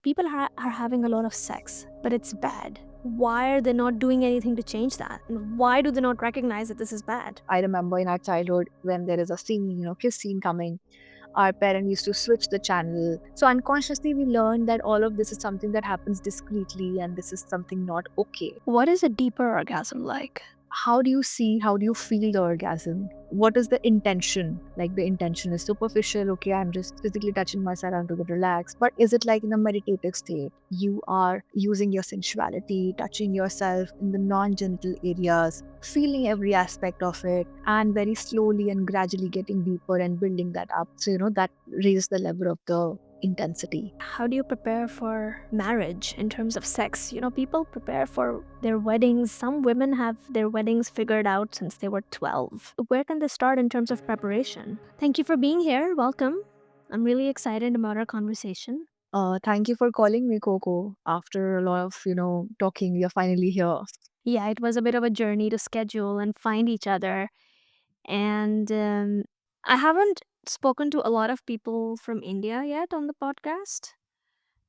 People are having a lot of sex, but it's bad. Why are they not doing anything to change that? And why do they not recognize that this is bad? I remember in our childhood when there is a scene, kiss scene coming, our parent used to switch the channel. So unconsciously, we learned that all of this is something that happens discreetly and this is something not okay. What is a deeper orgasm like? How do you see, how do you feel the orgasm? What is the intention? Like the intention is superficial, okay, I'm just physically touching myself, I'm to get relaxed. But is it like in a meditative state? You are using your sensuality, touching yourself in the non-genital areas, feeling every aspect of it, and very slowly and gradually getting deeper and building that up. So, that raises the level of the intensity. How do you prepare for marriage in terms of sex? People prepare for their weddings. Some women have their weddings figured out since they were 12. Where can they start in terms of preparation? Thank you for being here. Welcome. I'm really excited about our conversation. Thank you for calling me, Coco. After a lot of, talking, we are finally here. Yeah, it was a bit of a journey to schedule and find each other. And I haven't spoken to a lot of people from India yet on the podcast,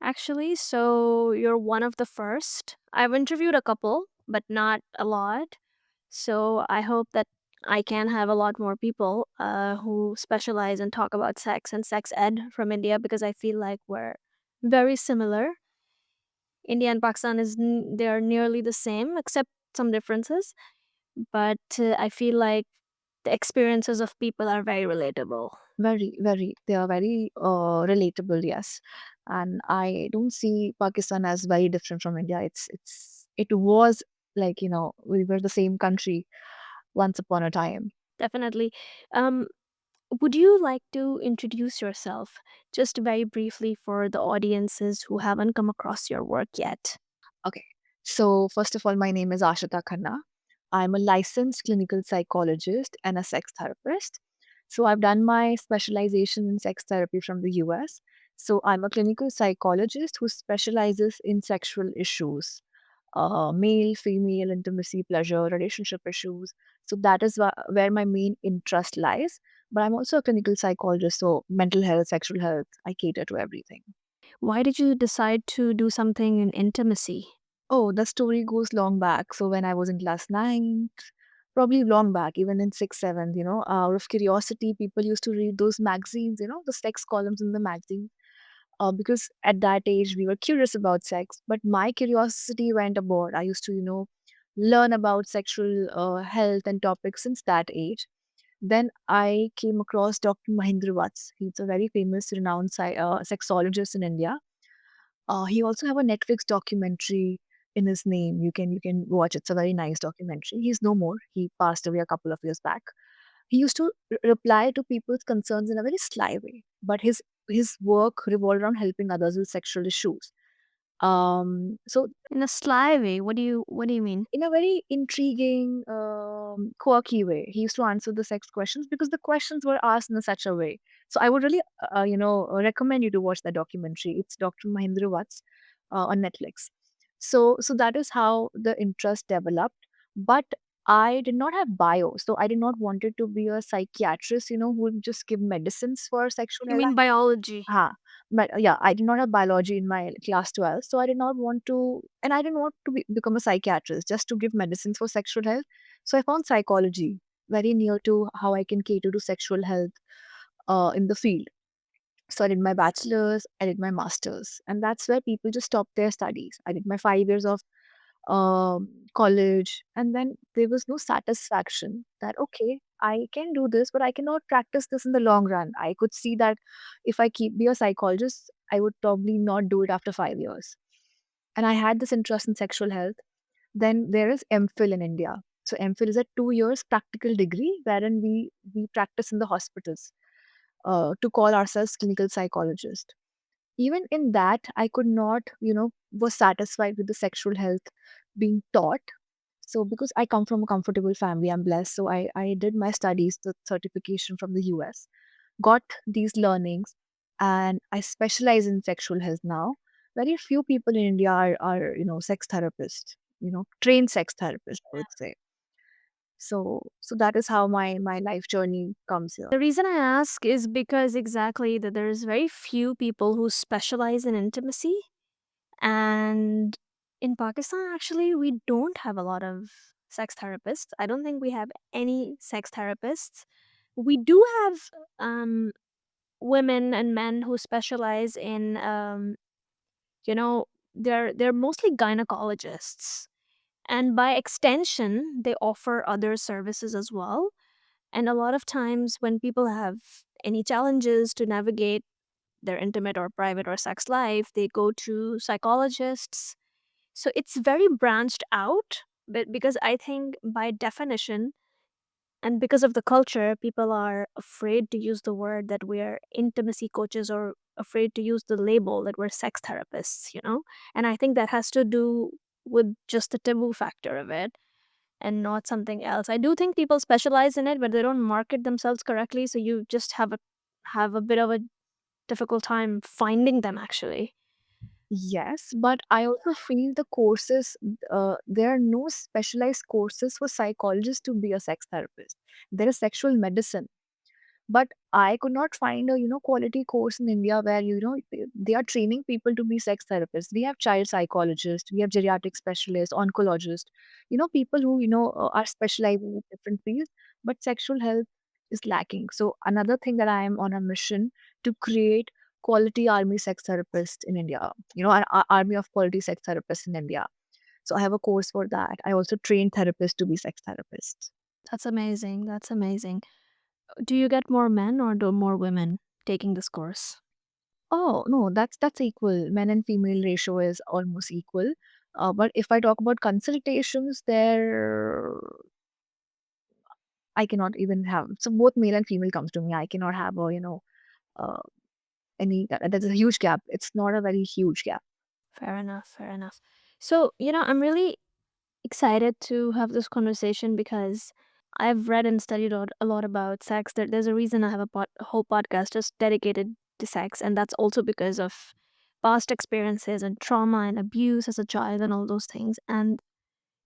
actually. So you're one of the first. I've interviewed a couple, but not a lot. So I hope that I can have a lot more people who specialize and talk about sex and sex ed from India because I feel like we're very similar. India and Pakistan they are nearly the same except some differences, but I feel like the experiences of people are very relatable. Very, very. They are very relatable, yes. And I don't see Pakistan as very different from India. It was like, we were the same country once upon a time. Definitely. Um, would you like to introduce yourself just very briefly for the audiences who haven't come across your work yet? Okay. So, first of all, my name is Aashita Khanna. I'm a licensed clinical psychologist and a sex therapist. So, I've done my specialization in sex therapy from the US. So, I'm a clinical psychologist who specializes in sexual issues, male, female, intimacy, pleasure, relationship issues. So, that is where my main interest lies. But I'm also a clinical psychologist, so mental health, sexual health, I cater to everything. Why did you decide to do something in intimacy? Oh, the story goes long back. So when I was in class 9, probably long back, even in 6, 7, out of curiosity, people used to read those magazines, the sex columns in the magazine. Because at that age, we were curious about sex. But my curiosity went abroad. I used to, learn about sexual health and topics since that age. Then I came across Dr. Mahindra Vats. He's a very famous, renowned sexologist in India. He also have a Netflix documentary in his name. You can watch. It's a very nice documentary. He's no more. He passed away a couple of years back. He used to reply to people's concerns in a very sly way, but his work revolved around helping others with sexual issues. So In a sly way. What do you mean? in a very intriguing, quirky way. He used to answer the sex questions because the questions were asked in such a way. So I would really, recommend you to watch that documentary. It's Dr. Mahindra Vats on Netflix. So that is how the interest developed. But I did not have bio, so I did not wanted to be a psychiatrist, who would just give medicines for sexual You health. mean biology? Huh. But yeah, I did not have biology in my class 12, so I did not want to, and I didn't want to become a psychiatrist just to give medicines for sexual health. So I found psychology very near to how I can cater to sexual health in the field. So I did my bachelor's, I did my master's, and that's where people just stop their studies. I did my 5 years of college, and then there was no satisfaction that okay, I can do this, but I cannot practice this in the long run. I could see that if I keep be a psychologist, I would probably not do it after 5 years. And I had this interest in sexual health. Then there is MPhil in India. So MPhil is a 2 years practical degree wherein we practice in the hospitals to call ourselves clinical psychologists. Even in that, I could not, was satisfied with the sexual health being taught. So because I come from a comfortable family, I'm blessed. So I did my studies, the certification from the US, got these learnings, and I specialize in sexual health now. Very few people in India are sex therapists, trained sex therapists, I would say. So that is how my life journey comes here. The reason I ask is because exactly that there's very few people who specialize in intimacy. And in Pakistan, actually, we don't have a lot of sex therapists. I don't think we have any sex therapists. We do have um, women and men who specialize in, you know, they're mostly gynecologists, and by extension, they offer other services as well. And a lot of times, when people have any challenges to navigate their intimate or private or sex life, they go to psychologists. So it's very branched out, but because I think by definition and because of the culture, people are afraid to use the word that we're intimacy coaches or afraid to use the label that we're sex therapists. And I think that has to do with just the taboo factor of it and not something else. I do think people specialize in it, but they don't market themselves correctly, so you just have a bit of a difficult time finding them actually. Yes, but I also feel the courses, there are no specialized courses for psychologists to be a sex therapist. There is sexual medicine. But I could not find a, quality course in India where, they are training people to be sex therapists. We have child psychologists, we have geriatric specialists, oncologists, people who, are specializing in different fields, but sexual health is lacking. So another thing that I am on a mission to create quality army sex therapists in India, an army of quality sex therapists in India. So I have a course for that. I also train therapists to be sex therapists. That's amazing. That's amazing. Do you get more men or do more women taking this course? Oh, no, that's equal. Men and female ratio is almost equal. But if I talk about consultations, there I cannot even have. So both male and female comes to me. I cannot have a uh, any. There's a huge gap. It's not a very huge gap. Fair enough. Fair enough. So, I'm really excited to have this conversation because I've read and studied a lot about sex. There's a reason I have a whole podcast just dedicated to sex, and that's also because of past experiences and trauma and abuse as a child and all those things. And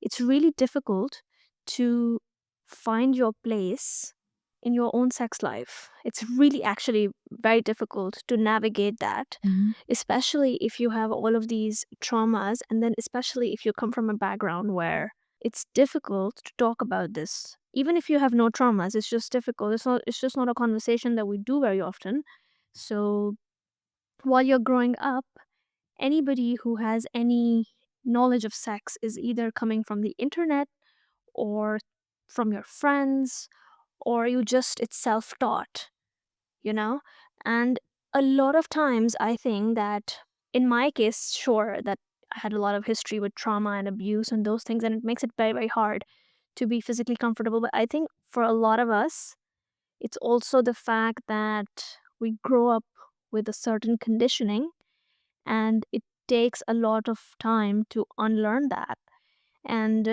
it's really difficult to find your place in your own sex life. It's really actually very difficult to navigate that, Mhm. especially if you have all of these traumas, and then especially if you come from a background where it's difficult to talk about this. Even if you have no traumas, it's just difficult. It's just not a conversation that we do very often. So while you're growing up, anybody who has any knowledge of sex is either coming from the internet or from your friends, or you just it's self-taught, you know and a lot of times I think that in my case, sure, that I had a lot of history with trauma and abuse and those things, and it makes it very, very hard to be physically comfortable. But I think for a lot of us, it's also the fact that we grow up with a certain conditioning, and it takes a lot of time to unlearn that. And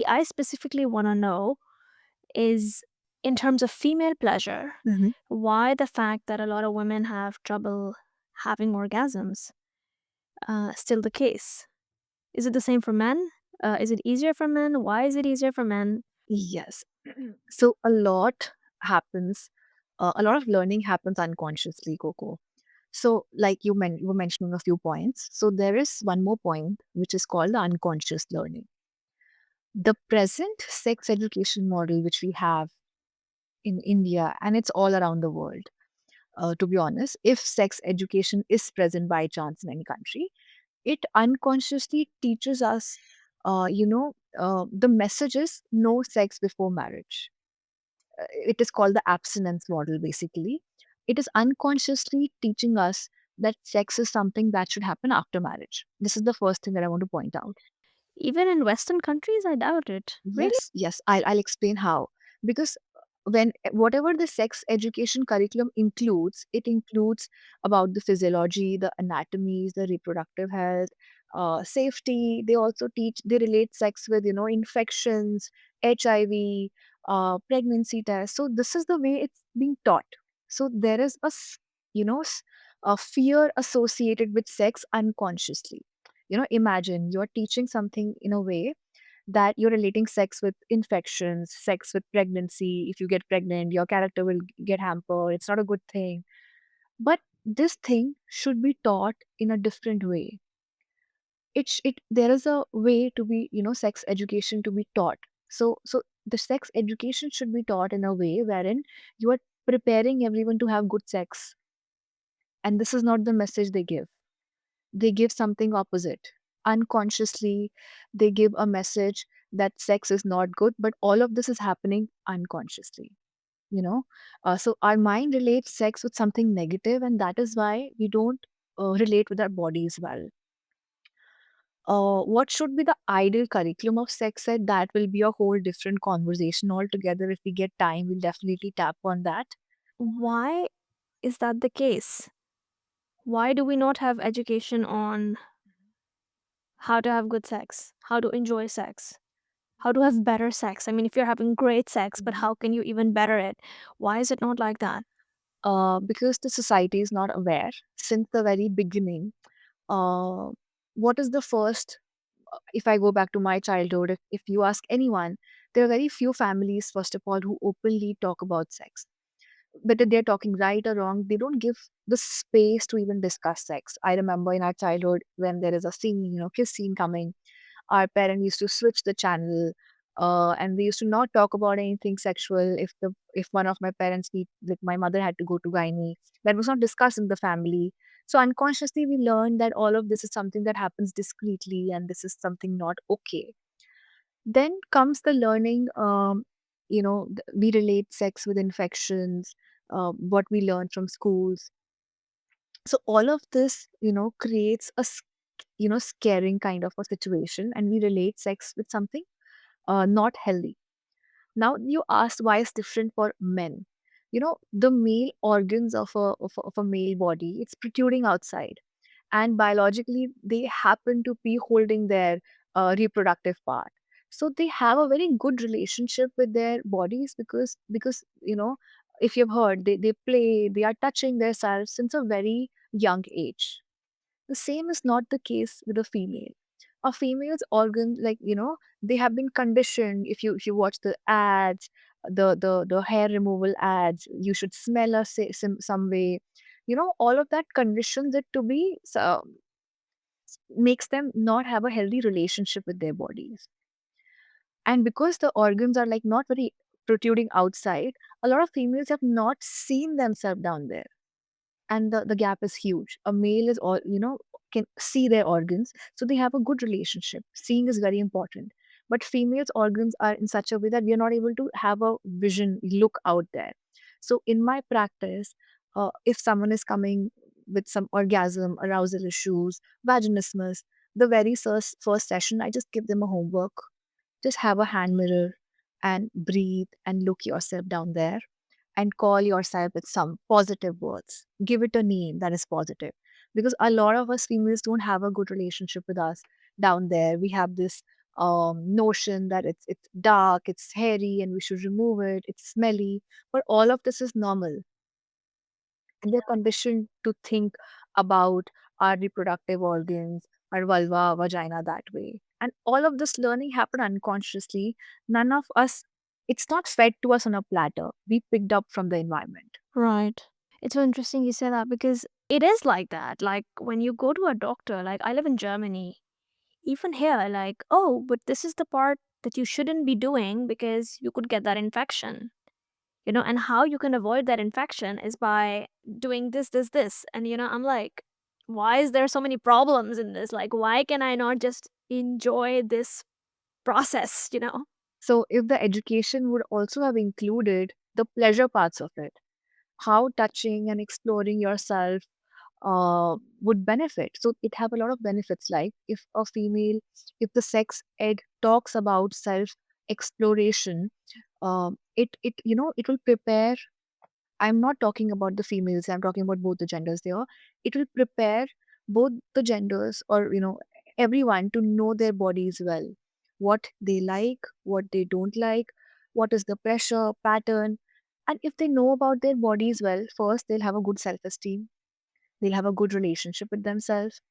I specifically want to know is, in terms of female pleasure, Mhm. why the fact that a lot of women have trouble having orgasms still the case? Is it the same for men? Is it easier for men? Why is it easier for men? Yes. So a lot happens. A lot of learning happens unconsciously, Coco. So, like you were mentioning a few points. So there is one more point which is called the unconscious learning. The present sex education model which we have in India and it's all around the world. To be honest, if sex education is present by chance in any country, it unconsciously teaches us, the message is no sex before marriage. It is called the abstinence model, basically. It is unconsciously teaching us that sex is something that should happen after marriage. This is the first thing that I want to point out. Even in Western countries, I doubt it. Really? Yes, yes, I'll explain how. Because when whatever the sex education curriculum includes, it includes about the physiology, the anatomies, the reproductive health, safety. They also teach, they relate sex with, infections, HIV, pregnancy tests. So this is the way it's being taught. So there is a fear associated with sex unconsciously. Imagine you're teaching something in a way that you're relating sex with infections, sex with pregnancy. If you get pregnant, your character will get hampered. It's not a good thing. But This thing should be taught in a different way. There is a way to be, sex education to be taught. So the sex education should be taught in a way wherein you are preparing everyone to have good sex, and this is not the message they give. They give something opposite. Unconsciously, they give a message that sex is not good, but all of this is happening unconsciously. You know, so our mind relates sex with something negative, and that is why we don't relate with our bodies well. What should be the ideal curriculum of sex ed? That will be a whole different conversation altogether. If we get time, we'll definitely tap on that. Why is that the case? Why do we not have education on how to have good sex, how to enjoy sex, how to have better sex? I mean, if you're having great sex, but Mhm. how can you even better it? Why is it not like that? Because the society is not aware since the very beginning. Uh, what is the first? If I go back to my childhood, if you ask anyone, there are very few families, first of all, who openly talk about sex. Whether they're talking right or wrong, they don't give the space to even discuss sex. I remember in our childhood when there is a scene, kiss scene coming, our parent used to switch the channel, and they used to not talk about anything sexual. If one of my parents need, like my mother had to go to gynae, that was not discussed in the family. So unconsciously we learned that all of this is something that happens discreetly and this is something not okay. Then comes the learning, we relate sex with infections, what we learn from schools. So all of this, creates scaring kind of a situation, and we relate sex with something not healthy. Now you asked why it's different for men. The male organs of a male body, it's protruding outside, and biologically they happen to be holding their reproductive part. So they have a very good relationship with their bodies, because if you've heard, they play, they are touching themselves since a very young age. The same is not the case with a female. A female's organ, like, they have been conditioned. If you watch the ads, the hair removal ads, you should smell a some way. All of that conditions it to be, so makes them not have a healthy relationship with their bodies. And because the organs are like not very protruding outside, a lot of females have not seen themselves down there, and the gap is huge. A male is all, can see their organs, so they have a good relationship. Seeing is very important. But females' organs are in such a way that we are not able to have a vision, look out there. So in my practice, if someone is coming with some orgasm, arousal issues, vaginismus, the very first session, I just give them a homework. Just have a hand mirror and breathe and look yourself down there and call yourself with some positive words. Give it a name that is positive. Because a lot of us females don't have a good relationship with us down there. We have this notion that it's dark, it's hairy, and we should remove it. It's smelly, but all of this is normal, and they're conditioned to think about our reproductive organs, our vulva, vagina that way. And all of this learning happened unconsciously. None of us, it's not fed to us on a platter. We picked up from the environment. Right. It's so interesting you say that because it is like that. Like when you go to a doctor, like I live in Germany, even here, like, oh, but this is the part that you shouldn't be doing because you could get that infection. And how you can avoid that infection is by doing this. And, I'm like, why is there so many problems in this? Like, why can I not just enjoy this process? So, if the education would also have included the pleasure parts of it, how touching and exploring yourself would benefit. So, it have a lot of benefits. Like if the sex ed talks about self exploration, it will prepare. I'm not talking about the females, I'm talking about both the genders there. It will prepare both the genders, or everyone, to know their bodies well. What they like, what they don't like, what is the pressure, pattern. And if they know about their bodies well, first they'll have a good self-esteem, they'll have a good relationship with themselves.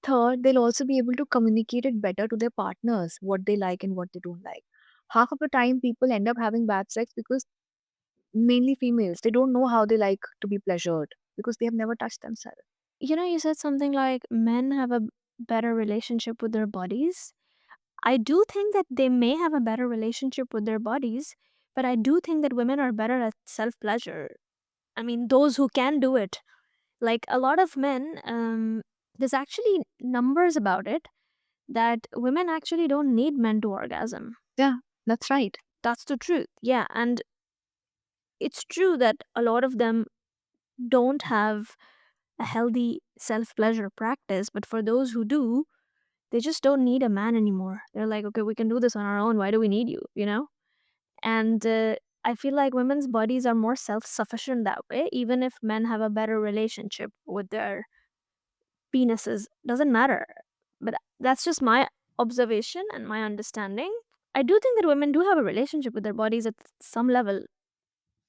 Third, they'll also be able to communicate it better to their partners, what they like and what they don't like. Half of the time people end up having bad sex because mainly females, they don't know how they like to be pleasured. because they have never touched themselves. You said something like men have a better relationship with their bodies. I do think that they may have a better relationship with their bodies, but I do think that women are better at self pleasure. I mean, those who can do it. Like a lot of men, there's actually numbers about it that women actually don't need men to orgasm. Yeah, that's right. That's the truth. Yeah. And it's true that a lot of them don't have a healthy self pleasure practice, but for those who do, they just don't need a man anymore. They're like, okay, we can do this on our own. Why do we need you? And I feel like women's bodies are more self sufficient that way, even if men have a better relationship with their penises. Doesn't matter. But that's just my observation and my understanding. I do think that women do have a relationship with their bodies at some level.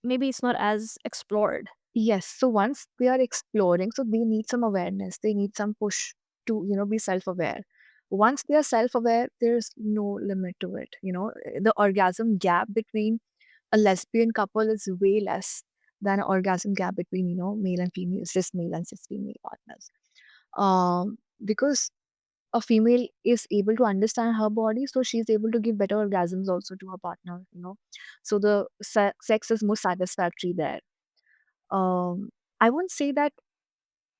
Maybe it's not as explored. Yes. So once they are exploring, so they need some awareness. They need some push to, be self-aware. Once they are self-aware, there's no limit to it. The orgasm gap between a lesbian couple is way less than an orgasm gap between, male and female, cis male and cis female partners. Because a female is able to understand her body, so she's able to give better orgasms also to her partner. So the sex is more satisfactory there. I won't say that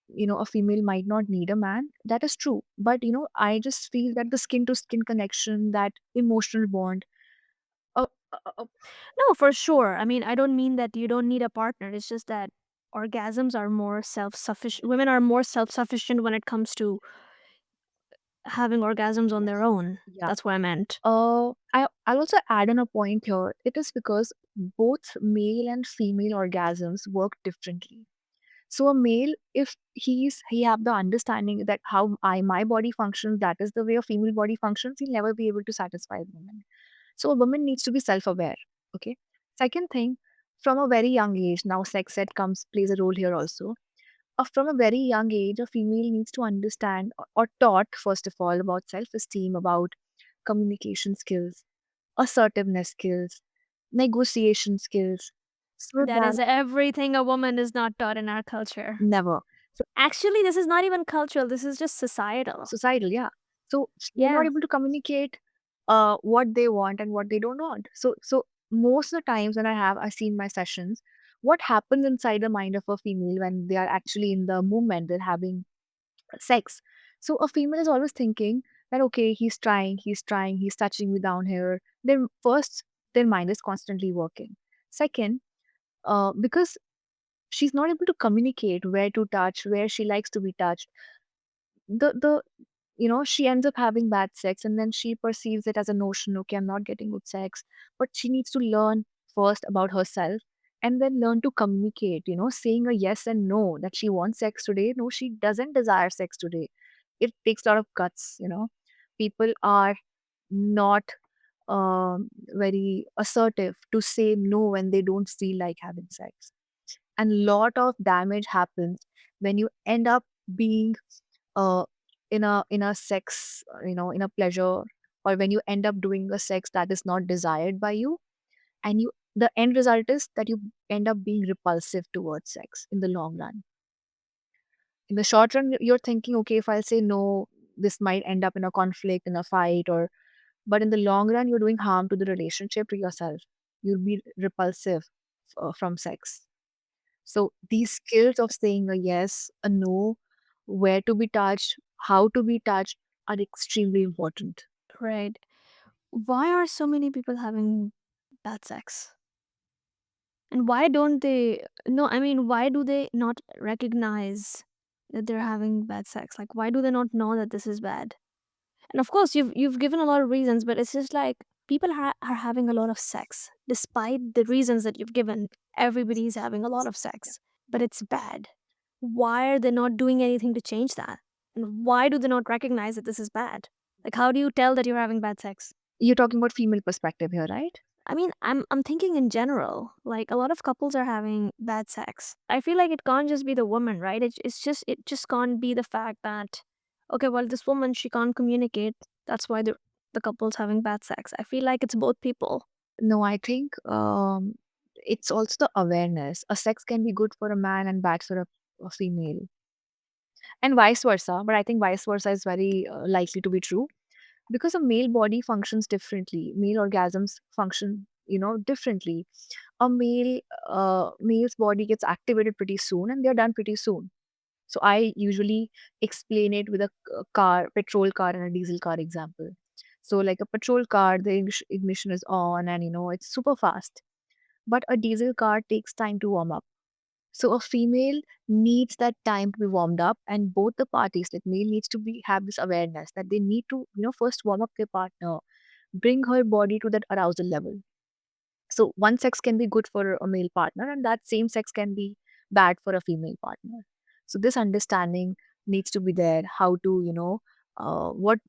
a female might not need a man. That is true, but I just feel that the skin to skin connection, that emotional bond. Uh, uh, uh, No, for sure. I mean, I don't mean that you don't need a partner. It's just that orgasms are more self sufficient. Women are more self sufficient when it comes to having orgasms on their yes, own. yeah. That's what I meant. I'll also add on a point here. It is because both male and female orgasms work differently. So a male, if he have the understanding that how my body functions, that is the way a female body functions, he'll never be able to satisfy a woman. So a woman needs to be self-aware. Okay. Second thing, from a very young age, now sex ed comes plays a role here also. From a very young age, a female needs to understand or taught first of all about self-esteem, about communication skills, assertiveness skills, negotiation skills, so That that is everything a woman is not taught in our culture. never. So Actually, this is not even cultural, this is just societal. societal, yeah. So they're not Yeah, able to communicate what they want and what they don't want. So most of the times when I seen my sessions, what happens inside the mind of a female when they are actually in the movement, they're having sex. So a female is always thinking that okay, he's trying, he's touching me down here. Then first, their mind is constantly working. Second, because she's not able to communicate where to touch, where she likes to be touched, the she ends up having bad sex, and then she perceives it as a notion, okay, I'm not getting good sex. But she needs to learn first about herself and then learn to communicate, saying a yes and no, that she wants sex today. No, she doesn't desire sex today. It takes a lot of guts. People are not very assertive to say no when they don't feel like having sex, and lot of damage happens when you end up being uh, in a sex, in a pleasure, or when you end up doing a sex that is not desired by you, and the end result is that you end up being repulsive towards sex in the long run. In the short run, you're thinking, okay, if I'll say no, this might end up in a conflict, in a fight, or but in the long run, you're doing harm to the relationship, to yourself. You'll be repulsive from sex. So these skills of saying a yes, a no, where to be touched, how to be touched are extremely important. right. Why are so many people having bad sex? And why don't they no, I mean, why do they not recognize that they're having bad sex? Like why do they not know that this is bad? And of course, you've given a lot of reasons, but it's just like people are having a lot of sex despite the reasons that you've given. Everybody's having a lot of Yeah. sex, but it's bad. Why are they not doing anything to change that? And why do they not recognize that this is bad? Like, how do you tell that you're having bad sex? You're talking about female perspective here, right? I mean, I'm thinking in general. Like, a lot of couples are having bad sex. I feel like it can't just be the woman, right? It just can't be the fact that okay, well, this woman she can't communicate. That's why the couple's having bad sex. I feel like it's both people. No, I think it's also the awareness. A sex can be good for a man and bad for a a female, and vice versa. But I think vice versa is very likely to be true because a male body functions differently. Male orgasms function, differently. A male's body gets activated pretty soon, and they're done pretty soon. So I usually explain it with a petrol car and a diesel car example. So like a petrol car, the ignition is on, and it's super fast. But a diesel car takes time to warm up. So a female needs that time to be warmed up, and both the parties, like male needs to be have this awareness that they need to, first warm up their partner, bring her body to that arousal level. So one sex can be good for a male partner, and that same sex can be bad for a female partner. So this understanding needs to be there. How to, what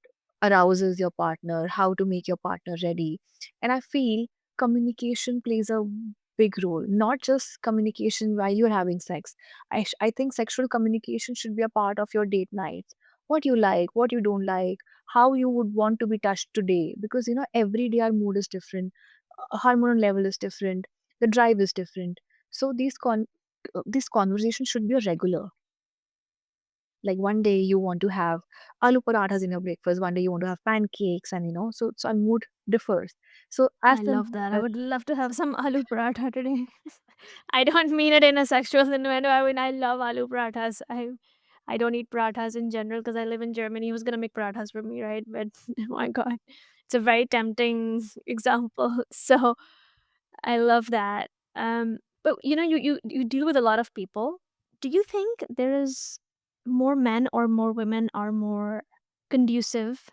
arouses your partner, how to make your partner ready. And I feel communication plays a big role, not just communication while you're having sex. I think sexual communication should be a part of your date nights. What you like, what you don't like, how you would want to be touched today. Because, every day our mood is different, hormone level is different, the drive is different. So these conversations should be a regular. Like one day you want to have aloo parathas in your breakfast, one day you want to have pancakes, and so our mood differs. So as I the love that. I would love to have some aloo paratha today. I don't mean it in a sexual innuendo. I mean, I love aloo parathas. I don't eat parathas in general because I live in Germany. Who's gonna make parathas for me, right? But oh my god, it's a very tempting example. So I love that. But you deal with a lot of people. Do you think there is more men or more women are more conducive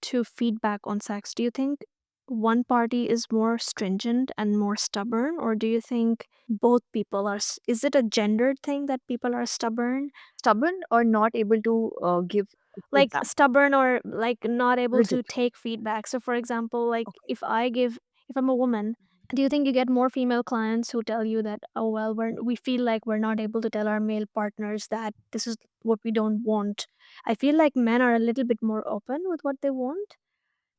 to feedback on sex? Do you think one party is more stringent and more stubborn, or do you think both people are? Is it a gendered thing that people are stubborn, stubborn or not able to give like feedback, stubborn or like not able rigid. to take feedback? So, for example, like Okay. if I'm a woman, do you think you get more female clients who tell you that, oh well, we feel like we're not able to tell our male partners that this is what we don't want? I feel like men are a little bit more open with what they want.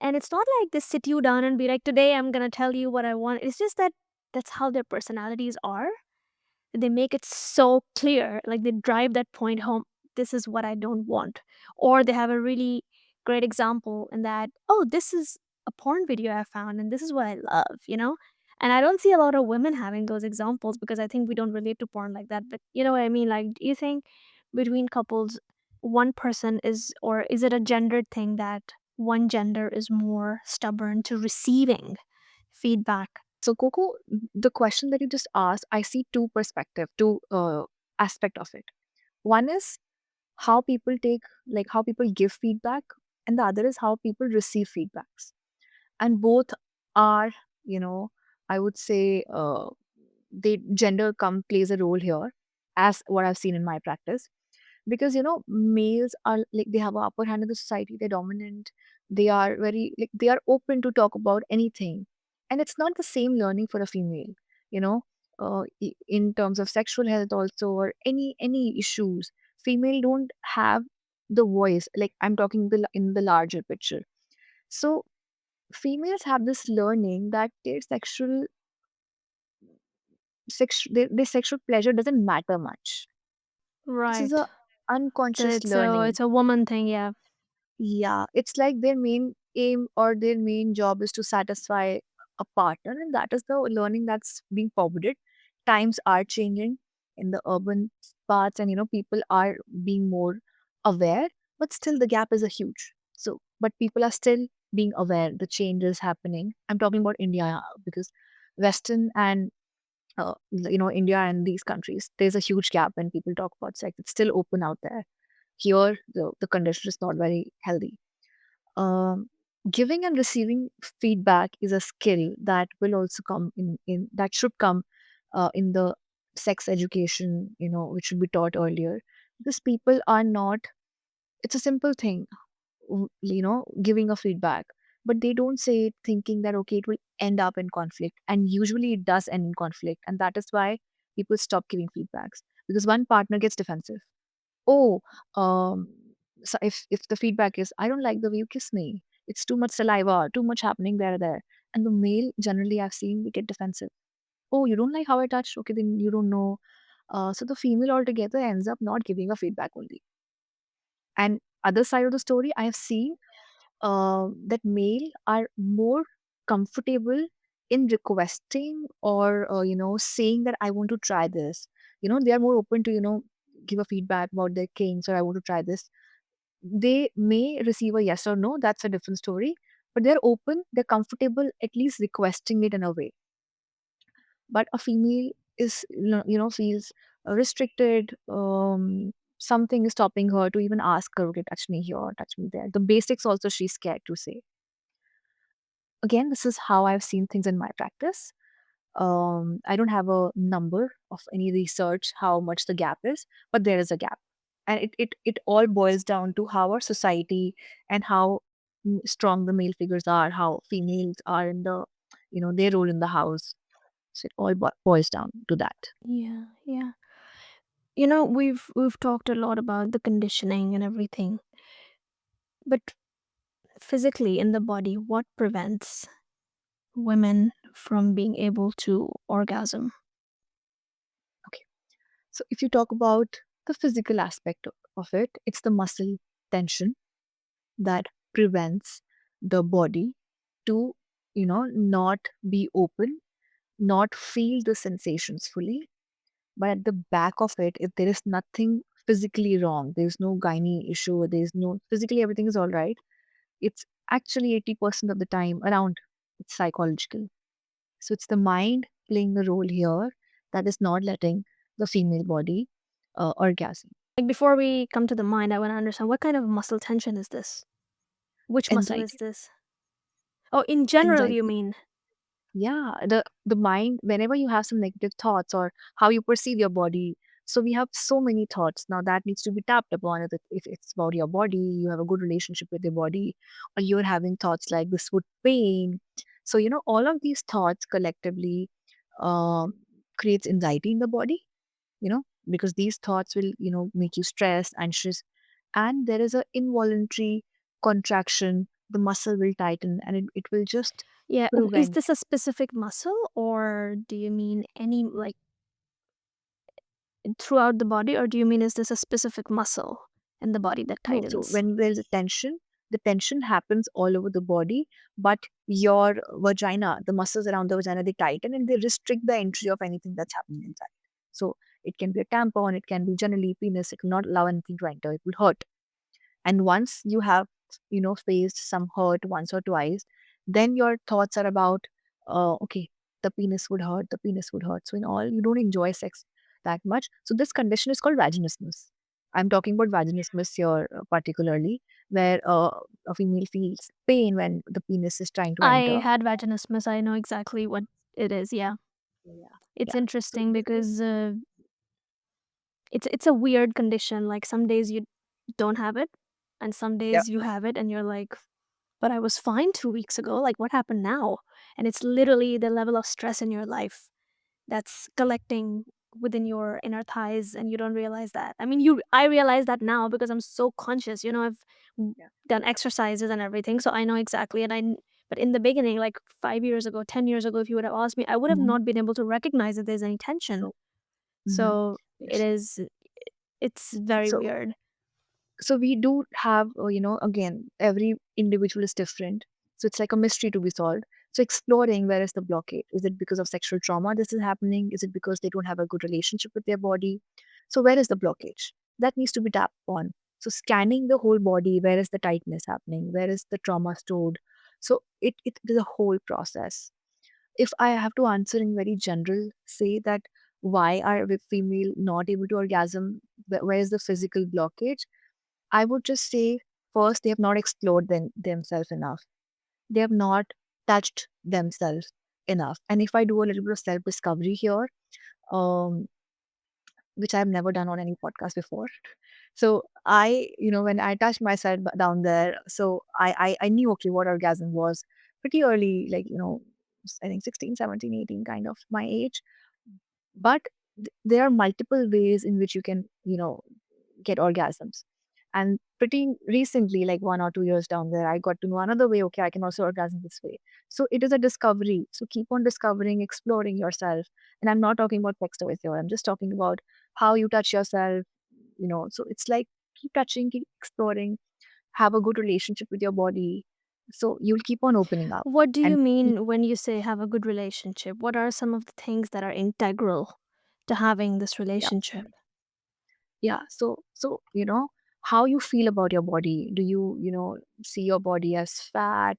And it's not like they sit you down and be like, today I'm going to tell you what I want. It's just that that's how their personalities are. They make it so clear, like they drive that point home. This is what I don't want. Or they have a really great example in that, oh, this is a porn video I found and this is what I love? And I don't see a lot of women having those examples because I think we don't relate to porn like that. But you know what I mean? Like, do you think between couples, one person is, or is it a gendered thing that one gender is more stubborn to receiving feedback? So Coco, the question that you just asked, I see two aspect of it. One is how people take, like how people give feedback, and the other is how people receive feedbacks. And both are, you know I would say, they gender come plays a role here, as what I've seen in my practice. Because males are like, they have an upper hand in the society, they're dominant, they are very, like, they are open to talk about anything. And it's not the same learning for a female, you know in terms of sexual health also, or any issues. Female don't have the voice, like I'm talking in the larger picture. So females have this learning that their sexual pleasure doesn't matter much. This is Right. a unconscious It's learning. a woman thing, yeah. Yeah, it's like their main aim or their main job is to satisfy a partner, and that is the learning that's being forwarded. Times are changing in the urban parts, and people are being more aware, but still the gap is a huge. So, but people are still being aware the change is happening. I'm talking about India because Western and India and these countries, there's a huge gap when people talk about sex. It's still open out there. Here, the condition is not very healthy. um, Giving and receiving feedback is a skill that will also come in that should come in the sex education, which should be taught earlier, because people are not, it's a simple thing, giving a feedback, but they don't say it thinking that okay, it will end up in conflict, and usually it does end in conflict, and that is why people stop giving feedbacks, because one partner gets defensive. Oh, so if the feedback is, I don't like the way you kiss me, it's too much saliva, too much happening there, and the male generally I've seen, we get defensive. Oh, you don't like how I touched? Okay, then you don't know. So the female altogether ends up not giving a feedback only. And other side of the story, I have seen that male are more comfortable in requesting or saying that I want to try this. They are more open to give a feedback about their kinks, or I want to try this. They may receive a yes or no, that's a different story, but they're open, they're comfortable at least requesting it in a way. But a female is feels restricted. Something is stopping her to even ask her, okay, touch me here, touch me there. The basics also she's scared to say. Again, this is how I've seen things in my practice. I don't have a number of any research how much the gap is, but there is a gap. And it all boils down to how our society and how strong the male figures are, how females are in their role in the house. So it all boils down to that. Yeah, yeah. We've talked a lot about the conditioning and everything, but physically in the body, what prevents women from being able to orgasm? Okay. So if you talk about the physical aspect of it, it's the muscle tension that prevents the body to, not be open, not feel the sensations fully. But at the back of it, if there is nothing physically wrong, there's no gynae issue, there's no physically everything is all right. It's actually 80% of the time around it's psychological. So it's the mind playing the role here that is not letting the female body orgasm. Like before we come to the mind, I want to understand what kind of muscle tension is this? Which muscle is Anxiety. this? Oh, in general, you Anxiety. mean? Yeah, the mind, whenever you have some negative thoughts or how you perceive your body. So we have so many thoughts. Now that needs to be tapped upon. If it's about your body, you have a good relationship with your body, or you're having thoughts like this would pain. So, all of these thoughts collectively um, creates anxiety in the body, because these thoughts will, make you stressed, anxious, and there is a involuntary contraction. The muscle will tighten and it will just Yeah, is prevent. this a specific muscle or do you mean any like throughout the body, or do you mean is this a specific muscle in the body that No, so tightens? when there's a tension, the tension happens all over the body, but your vagina, the muscles around the vagina, they tighten and they restrict the entry of anything that's happening inside. So it can be a tampon, it can be generally penis, it will not allow anything to enter, it will hurt. And once you have, faced some hurt once or twice, then your thoughts are about, okay, the penis would hurt, the penis would hurt. So in all, you don't enjoy sex that much. So this condition is called vaginismus. I'm talking about vaginismus here particularly, where a female feels pain when the penis is trying to I enter. had vaginismus. I know exactly what it is. Yeah. Yeah, It's yeah. So interesting this is, because it's a weird condition. Like some days you don't have it and some yeah, days you have it and you're like, but I was fine 2 weeks ago. Like what happened now? And it's literally the level of stress in your life that's collecting within your inner thighs and you don't realize that. I mean, you I realize that now because I'm so conscious. I've yeah. done exercises and everything, so I know exactly. But in the beginning, like 5 years ago, 10 years ago, if you would have asked me, I would have Hmm. not been able to recognize that there's any tension. So, hmm, So yes. it's very So weird. we do have, again, every individual is different. So it's like a mystery to be solved. So exploring, where is the blockade? Is it because of sexual trauma this is happening? Is it because they don't have a good relationship with their body? So where is the blockage? That needs to be tapped on. So scanning the whole body, where is the tightness happening? Where is the trauma stored? So it is a whole process. If I have to answer in very general, say that why are we female not able to orgasm? Where is the physical blockage? I would just say first, they have not explored themselves enough. They have not touched themselves enough. And if I do a little bit of self discovery here, um, which I've never done on any podcast before. So when I touched myself down there, so I knew okay what orgasm was pretty early, like I think 16, 17, 18, kind of my age. But there are multiple ways in which you can get orgasms. And pretty recently, like 1 or 2 years down there, I got to know another way. Okay, I can also orgasm this way. So it is a discovery. So keep on discovering, exploring yourself. And I'm not talking about sex toys here. I'm just talking about how you touch yourself, so it's like keep touching, keep exploring, have a good relationship with your body. So you'll keep on opening up. What do you And mean when you say have a good relationship? What are some of the things that are integral to having this yeah, relationship? yeah. So how you feel about your body. Do you see your body as fat,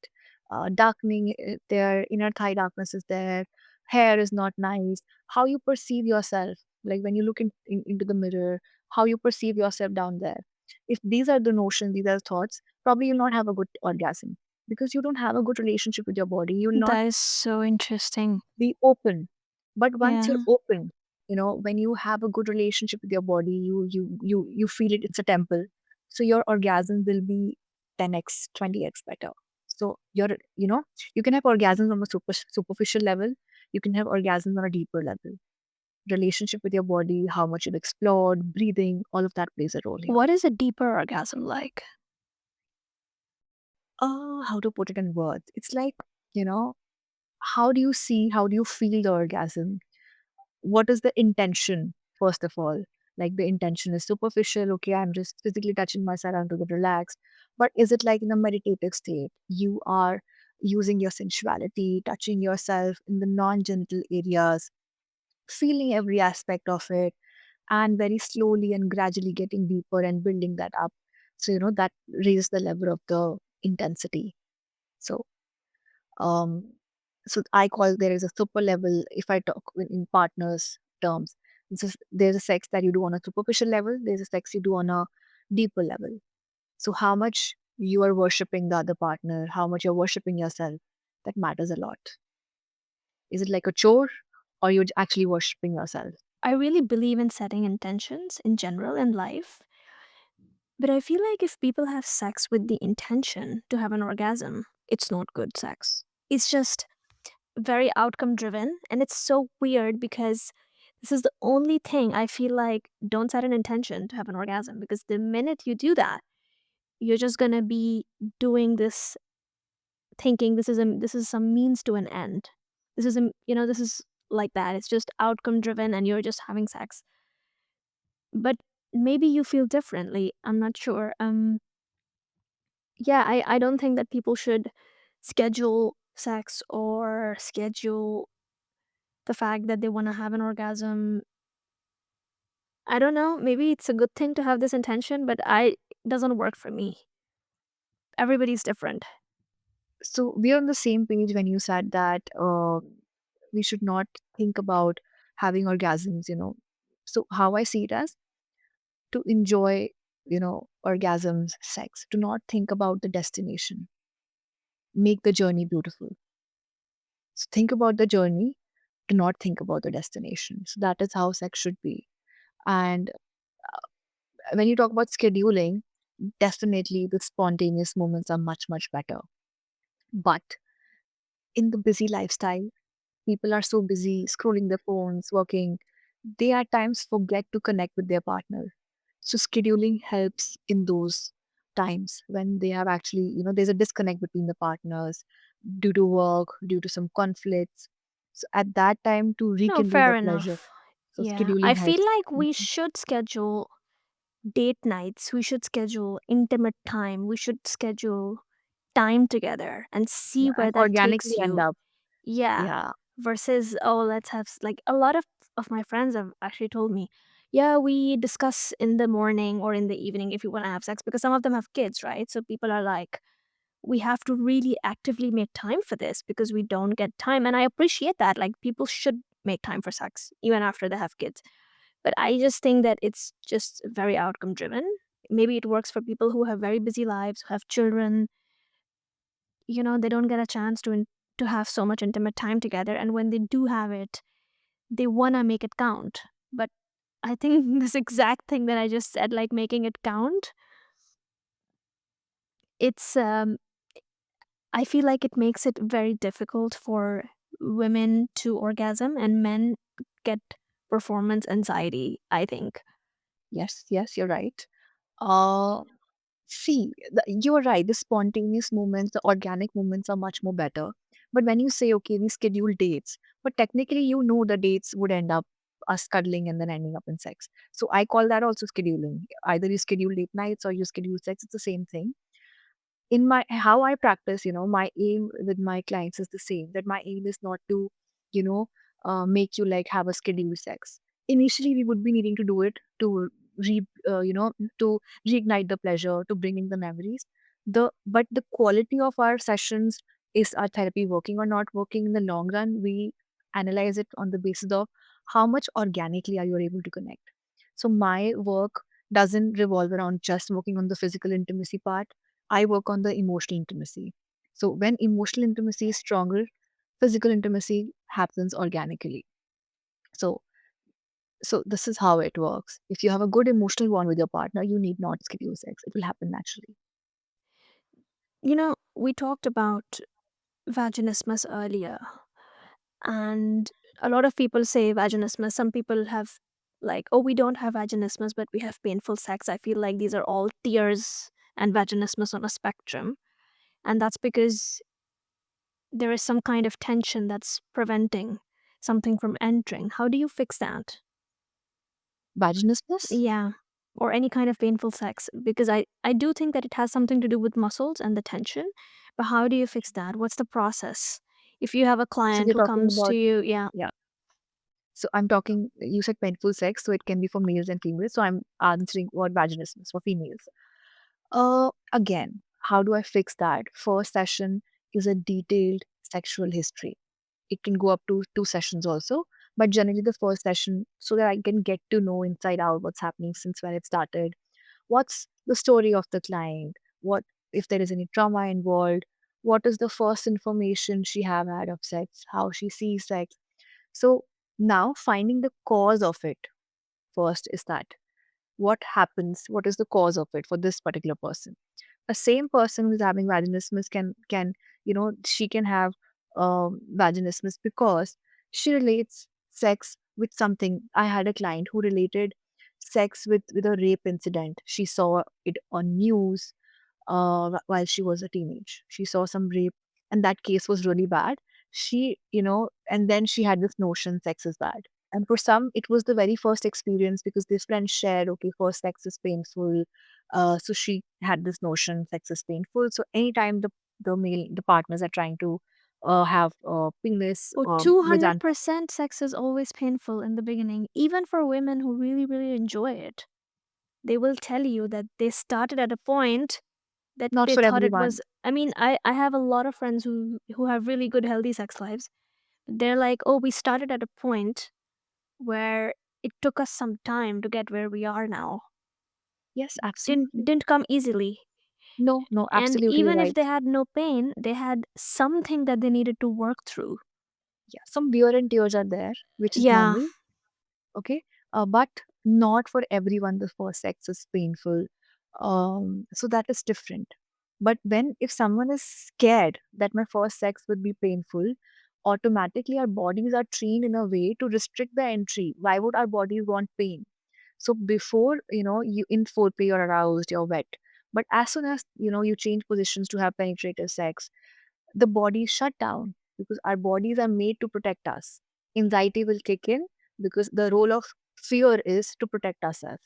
darkening there, inner thigh darkness is there, hair is not nice, how you perceive yourself, like when you look into the mirror, how you perceive yourself down there. If these are the notions, these are the thoughts, probably you'll not have a good orgasm, because you don't have a good relationship with your body. You'll not That is so interesting. be open. But once you're Yeah. open, when you have a good relationship with your body, you feel it, it's a temple. So your orgasm will be 10x, 20x better. So you can have orgasms on a superficial level, you can have orgasms on a deeper level. Relationship with your body, how much you've explored, breathing, all of that plays a role here. What is a deeper orgasm like? How to put it in words? It's like, you know, how do you see, how do you feel the orgasm? What is the intention, first of all? Like, the intention is superficial, okay, I'm just physically touching myself, I'm to get relaxed. But is it like in a meditative state? You are using your sensuality, touching yourself in the non-genital areas, feeling every aspect of it, and very slowly and gradually getting deeper and building that up. So, that raises the level of the intensity. So, um, so I call there is a super level. If I talk in partners terms, there's a sex that you do on a superficial level. There's a sex you do on a deeper level. So how much you are worshiping the other partner, how much you're worshiping yourself, that matters a lot. Is it like a chore, or you're actually worshiping yourself? I really believe in setting intentions in general in life, but I feel like if people have sex with the intention to have an orgasm, it's not good sex. It's just very outcome driven, and it's so weird because this is the only thing I feel like don't set an intention to have an orgasm, because the minute you do that, you're just going to be doing this thinking this is some means to an end. This is a this is like that. It's just outcome driven and you're just having sex. But maybe you feel differently. I'm not sure. Yeah, I don't think that people should schedule sex or schedule the fact that they want to have an orgasm. I don't know. Maybe it's a good thing to have this intention, but I it doesn't work for me. Everybody's different. So we're on the same page when you said that we should not think about having orgasms. So how I see it as, to enjoy, orgasms, sex. Do not think about the destination. Make the journey beautiful. So think about the journey. Do not think about the destination. So that is how sex should be. And when you talk about scheduling, definitely the spontaneous moments are much, much better. But in the busy lifestyle, people are so busy scrolling their phones, working, they at times forget to connect with their partner. So scheduling helps in those times when they have actually, there's a disconnect between the partners due to work, due to some conflicts. So at that time, to No, rekindle the fair pleasure. enough. So Yeah, I scheduling feel helps. like we Mhm. should schedule date nights. We should schedule intimate time. We should schedule time together and see Yeah, where and that organically takes end you. up. Yeah. Yeah, Versus, oh, let's have like a lot of my friends have actually told me, yeah, we discuss in the morning or in the evening if you want to have sex, because some of them have kids, right? So people are like, we have to really actively make time for this because we don't get time. And I appreciate that. Like, people should make time for sex even after they have kids. But I just think that it's just very outcome driven. Maybe it works for people who have very busy lives, who have children, they don't get a chance to have so much intimate time together, and when they do have it, they want to make it count. But I think this exact thing that I just said, like making it count, it's I feel like it makes it very difficult for women to orgasm, and men get performance anxiety, I think. yes, yes, you're right. Uh, See, you're right. The spontaneous moments, the organic moments are much more better. But when you say, okay, we schedule dates, but technically, the dates would end up. us cuddling and then ending up in sex. So I call that also scheduling. Either you schedule late nights or you schedule sex. It's the same thing. In my how I practice, my aim with my clients is the same. That my aim is not to, you know, make you like have a scheduled sex. Initially, we would be needing to do it to re, to reignite the pleasure, to bring in the memories. But the quality of our sessions, is our therapy working or not working in the long run? We analyze it on the basis of how much organically are you able to connect. So my work doesn't revolve around just working on the physical intimacy part. I work on the emotional intimacy. So when emotional intimacy is stronger, physical intimacy happens organically. So so this is how it works. If you have a good emotional bond with your partner, you need not schedule sex. It will happen naturally. We talked about vaginismus earlier, and a lot of people say vaginismus. Some people have like, oh, we don't have vaginismus, but we have painful sex. I feel like these are all tears and vaginismus on a spectrum. And that's because there is some kind of tension that's preventing something from entering. How do you fix that? Vaginismus? Yeah. Or any kind of painful sex. Because I do think that it has something to do with muscles and the tension. But how do you fix that? What's the process? If you have a So client we're who talking comes to about, you, yeah. yeah. So I'm talking, you said painful sex, so it can be for males and females. So I'm answering what vaginismus for females. Again, how do I fix that? First session is a detailed sexual history. It can go up to 2 sessions also, but generally the first session, so that I can get to know inside out what's happening since when it started. What's the story of the client? What if there is any trauma involved? What is the first information she have had of sex? How she sees sex? So now finding the cause of it first is that what happens, what is the cause of it for this particular person. A same person who's having vaginismus can she can have vaginismus because she relates sex with something. I had a client who related sex with a rape incident. She saw it on news while she was a teenage. She saw some rape, and that case was really bad. And then she had this notion sex is bad. And for some, it was the very first experience because this friend shared, okay, first sex is painful. So she had this notion sex is painful. So anytime the partners are trying to have penis Oh, vagina, 200% sex is always painful in the beginning, even for women who really, really enjoy it. They will tell you that they started at a point that not they for thought it was. everyone. I mean, I have a lot of friends who have really good, healthy sex lives. They're like, oh, we started at a point where it took us some time to get where we are now. Yes, Didn't absolutely. didn't come easily. No, no, And absolutely even if right. they had no pain, they had something that they needed to work through. Yeah, some wear and tears are there, which is Yeah. normal. Okay, but not for everyone the first sex is painful. So that is different. But when if someone is scared that my first sex would be painful, automatically our bodies are trained in a way to restrict the entry. Why would our bodies want pain? So before, you in foreplay you're aroused, you're wet, but as soon as you change positions to have penetrative sex, the body shut down because our bodies are made to protect us. Anxiety will kick in because the role of fear is to protect ourselves.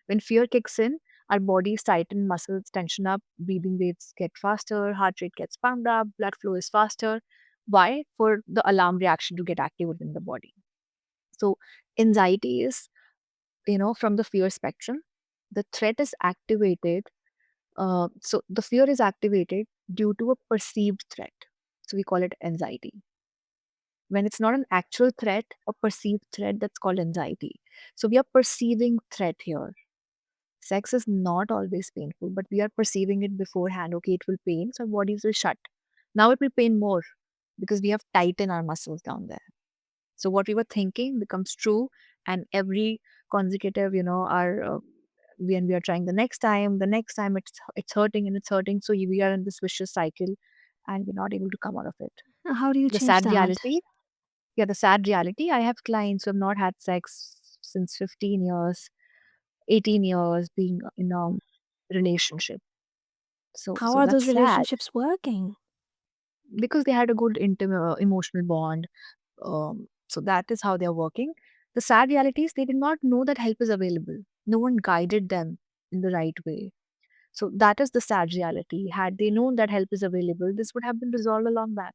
When fear kicks in, our bodies tighten, muscles tension up, breathing rates get faster, heart rate gets pumped up, blood flow is faster. Why? For the alarm reaction to get active within the body. So anxiety is, from the fear spectrum. The threat is activated, so the fear is activated due to a perceived threat. So we call it anxiety. When it's not an actual threat, a perceived threat, that's called anxiety. So we are perceiving threat here. Sex is not always painful, but we are perceiving it beforehand. Okay, it will pain, so our bodies will shut. Now it will pain more because we have tightened our muscles down there. So what we were thinking becomes true, and every consecutive, our when we are trying the next time it's hurting and it's hurting. So we are in this vicious cycle, and we're not able to come out of it. How do you The change sad that? reality, yeah, the sad reality. I have clients who have not had sex since 15 years, 18 years, being in a relationship. So, How so are that's those sad relationships working? because they had a good intimate emotional bond. Um, So that is how they're working. The sad reality is they did not know that help is available. No one guided them in the right way. So that is the sad reality. Had they known that help is available, this would have been resolved a long back.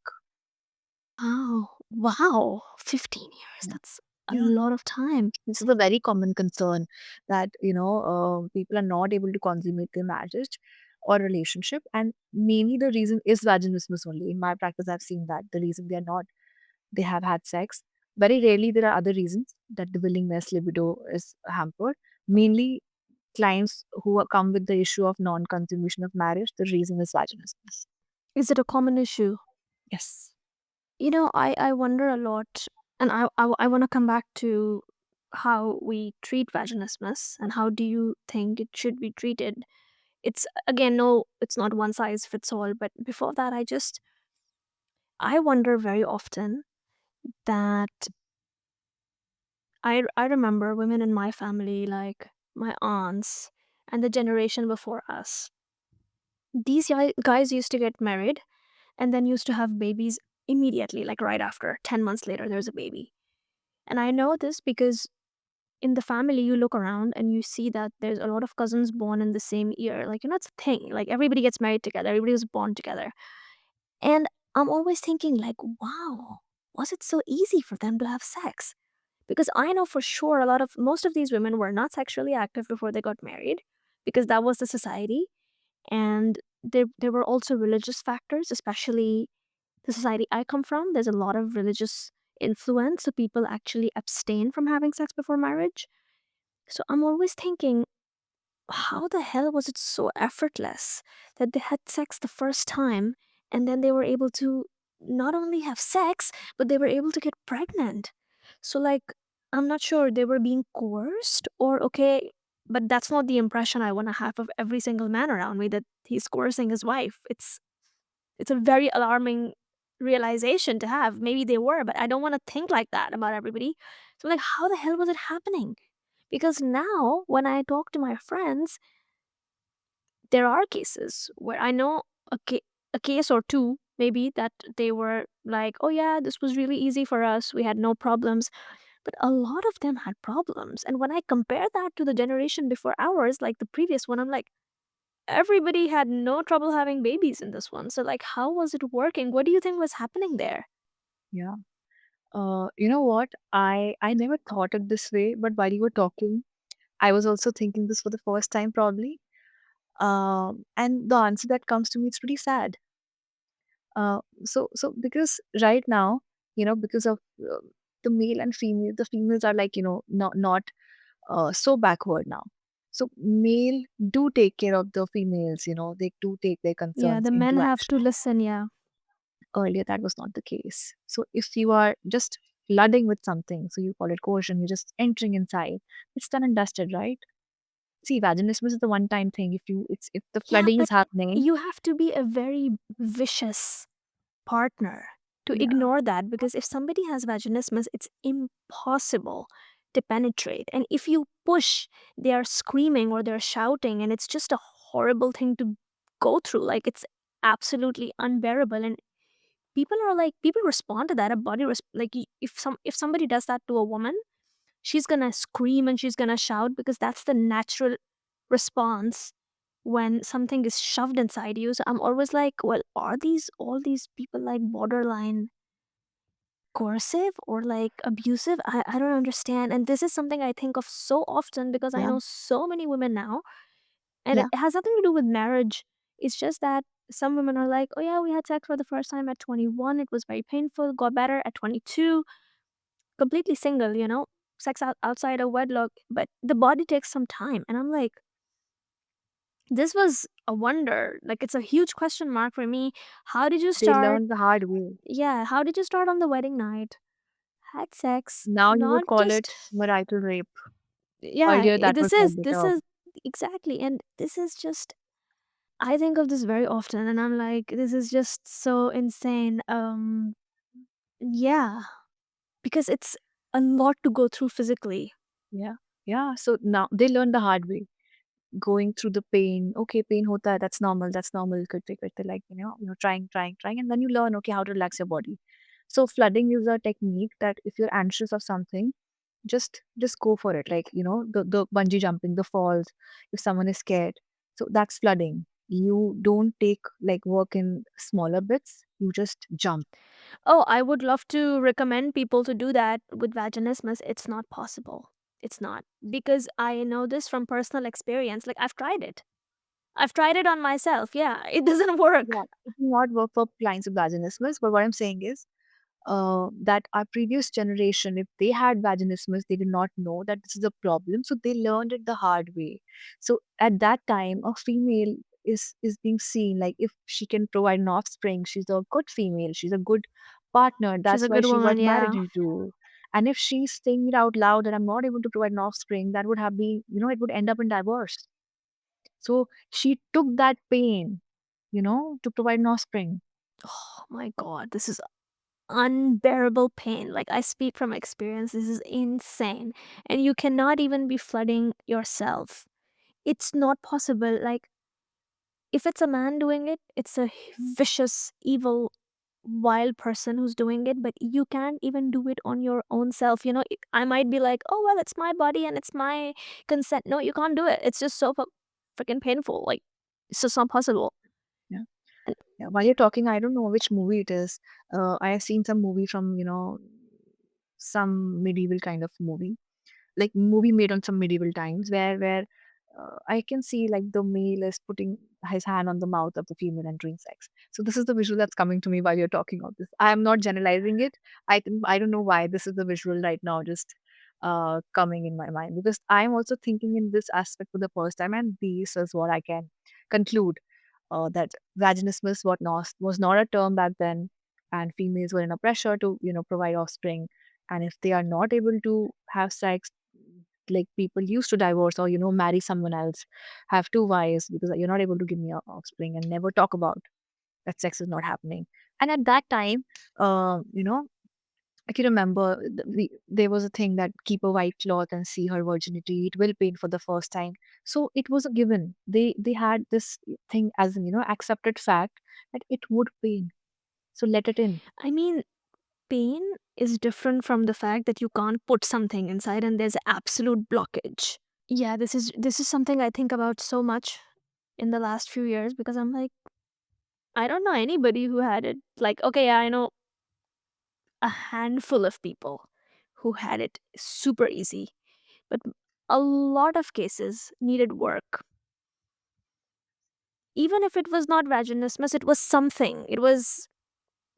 Oh, wow. 15 years. Yeah. That's a Yeah. lot of time. This is a very common concern that, people are not able to consummate their marriage or relationship. And mainly the reason is vaginismus only. In my practice, I've seen that the reason they have had sex. Very rarely there are other reasons that the willingness libido is hampered. Mainly clients who come with the issue of non-consummation of marriage, the reason is vaginismus. Is it a common issue? Yes. I wonder a lot, and I want to come back to how we treat vaginismus and how do you think it should be treated. It's again, no, it's not one size fits all, but before that, I wonder very often that I remember women in my family, like my aunts and the generation before us. These guys used to get married and then used to have babies immediately, like right after. 10 months later, there's a baby. And I know this because in the family, you look around and you see that there's a lot of cousins born in the same year. Like, it's a thing. Like, everybody gets married together, everybody was born together. And I'm always thinking, like, wow, was it so easy for them to have sex? Because I know for sure most of these women were not sexually active before they got married because that was the society. And there were also religious factors, especially the society I come from. There's a lot of religious influence. So people actually abstain from having sex before marriage. So I'm always thinking, how the hell was it so effortless that they had sex the first time and then they were able to not only have sex, but they were able to get pregnant? So, like, I'm not sure they were being coerced or okay, but that's not the impression I want to have of every single man around me that he's coercing his wife. It's a very alarming realization to have. Maybe they were, but I don't want to think like that about everybody. So, like, how the hell was it happening? Because now, when I talk to my friends, there are cases where I know a case or two, maybe, that they were like, oh, yeah, this was really easy for us. We had no problems. But a lot of them had problems. And when I compare that to the generation before ours, like the previous one, I'm like, everybody had no trouble having babies in this one. So, like, how was it working? What do you think was happening there? Yeah. You know what? I never thought it this way, but while you were talking, I was also thinking this for the first time, probably. And the answer that comes to me is pretty sad. So because right now, because of the male and female, the females are like, not so backward now. So male do take care of the females, they do take their Yeah, concerns the men into have to action. listen. Yeah. Earlier, that was not the case. So if you are just flooding with something, so you call it coercion, you're just entering inside, it's done and dusted, right? See, vaginismus is the one-time thing. If the Yeah, flooding but is happening, you have to be a very vicious partner to yeah, ignore that because if somebody has vaginismus, it's impossible to penetrate. And if you push, they are screaming or they're shouting, and it's just a horrible thing to go through. Like, it's absolutely unbearable. And people respond to that. If somebody does that to a woman, she's gonna scream and she's gonna shout because that's the natural response when something is shoved inside you. So I'm always like, well, are these all these people like borderline coercive or like abusive? I don't understand. And this is something I think of so often because I yeah, know so many women now, and it yeah, has nothing to do with marriage. It's just that some women are like, oh yeah, we had sex for the first time at 21. It was very painful, got better at 22, completely single, sex outside of wedlock, but the body takes some time. And I'm like, this was a wonder. Like, it's a huge question mark for me. How did you they start? learn the hard way. Yeah, how did you start on the wedding night? Had sex, Now you not would call just. it marital rape. Yeah, Earlier, that was not the this term. is exactly, and this is just. I think of this very often, and I'm like, this is just so insane. Yeah, because it's a lot to go through physically. Yeah, yeah. So now they learn the hard way. Going through the pain. Okay, pain hota hai, that's normal. That's normal. Karte karte, like trying, and then you learn, okay, how to relax your body. So flooding is a technique that if you're anxious of something, just go for it. Like, the bungee jumping, the falls, if someone is scared. So that's flooding. You don't take like work in smaller bits, you just jump. Oh, I would love to recommend people to do that with vaginismus. It's not possible. It's not. Because I know this from personal experience. Like, I've tried it. I've tried it on myself. Yeah, it doesn't Yeah, work. it will not work for clients with vaginismus. But what I'm saying is, that our previous generation, if they had vaginismus, they did not know that this is a problem, so they learned it the hard way. So at that time, a female is being seen like if she can provide an offspring, she's a good female, she's a good partner. She's That's a why good she woman. got married Yeah. into. And if she's saying it out loud that I'm not able to provide an offspring, that would have been, it would end up in divorce. So she took that pain, to provide an offspring. Oh my God. This is unbearable pain. Like, I speak from experience. This is insane. And you cannot even be flooding yourself. It's not possible. Like, if it's a man doing it, it's a vicious, evil, wild person who's doing it, but you can't even do it on your own self. I might be like, oh, well, it's my body and it's my consent. No, you can't do it. It's just so freaking painful. Like, it's just not possible. Yeah. And Yeah, while you're talking, I don't know which movie it is. I have seen some movie from, some medieval kind of movie, like movie made on some medieval times, where I can see like the male is putting his hand on the mouth of the female and doing sex. So this is the visual that's coming to me while you're talking of this. I am not generalizing it. I don't know why this is the visual right now, just coming in my mind, because I'm also thinking in this aspect for the first time, and this is what I can conclude, that vaginismus was not a term back then, and females were in a pressure to provide offspring, and if they are not able to have sex, like people used to divorce or marry someone else, have two wives because you're not able to give me a offspring, and never talk about that sex is not happening. And at that time, I can remember there was a thing that keep a white cloth and see her virginity. It will pain for the first time. So it was a given. They had this thing as an accepted fact that it would pain. So let it in. I mean, pain is different from the fact that you can't put something inside and there's absolute blockage. Yeah, this is something I think about so much in the last few years because I'm like, I don't know anybody who had it. Like, okay, yeah, I know a handful of people who had it super easy, but a lot of cases needed work. Even if it was not vaginismus, it was something. It was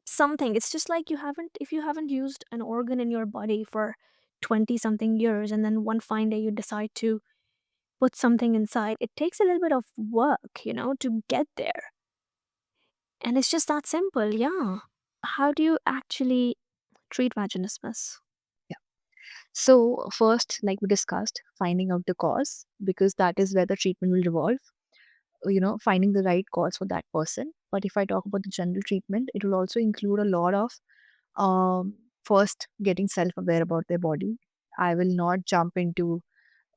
something. It's just like if you haven't used an organ in your body for 20 something years and then one fine day you decide to put something inside, it takes a little bit of work, to get there. And it's just that simple, yeah. How do you actually treat vaginismus? Yeah. So first, like we discussed, finding out the cause, because that is where the treatment will revolve. Finding the right cause for that person. But if I talk about the general treatment, it will also include a lot of, um, first getting self-aware about their body. I will not jump into,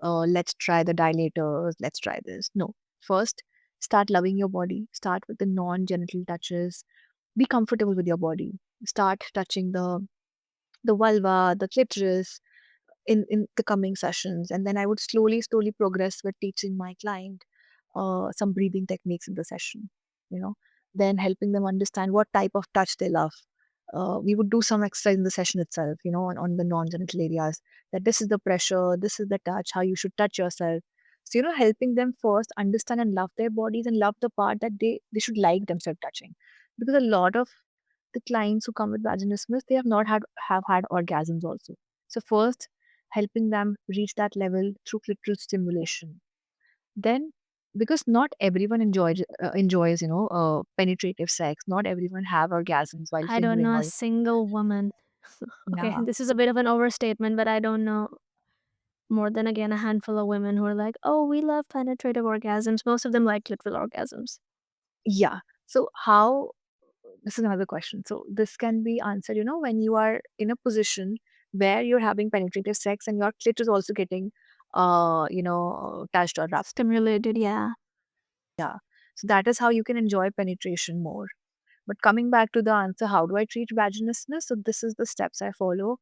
let's try the dilators, let's try this. No. First, start loving your body. Start with the non-genital touches. Be comfortable with your body. Start touching the vulva, the clitoris, in the coming sessions, and then I would slowly progress with teaching my client some breathing techniques in the session, you know then helping them understand what type of touch they love. We would do some exercise in the session itself, on the non-genital areas, that this is the pressure, this is the touch, how you should touch yourself. So, helping them first understand and love their bodies, and love the part that they should like themselves touching, because a lot of the clients who come with vaginismus, they have had orgasms also. So first, helping them reach that level through clitoral stimulation. Then, because not everyone enjoys penetrative sex. Not everyone have orgasms while I don't fingering, know a or single woman. Okay, yeah. this is a So bit of an overstatement, but I don't know more than again a handful of women who are like, oh, we love penetrative orgasms. Most of them like clitoral orgasms. yeah. So how this is another question. So this can be answered, when you are in a position where you're having penetrative sex and your clit is also getting touched or rubbed. Stimulated, yeah. Yeah. So that is how you can enjoy penetration more. But coming back to the answer, how do I treat vaginismus? So this is the steps I follow.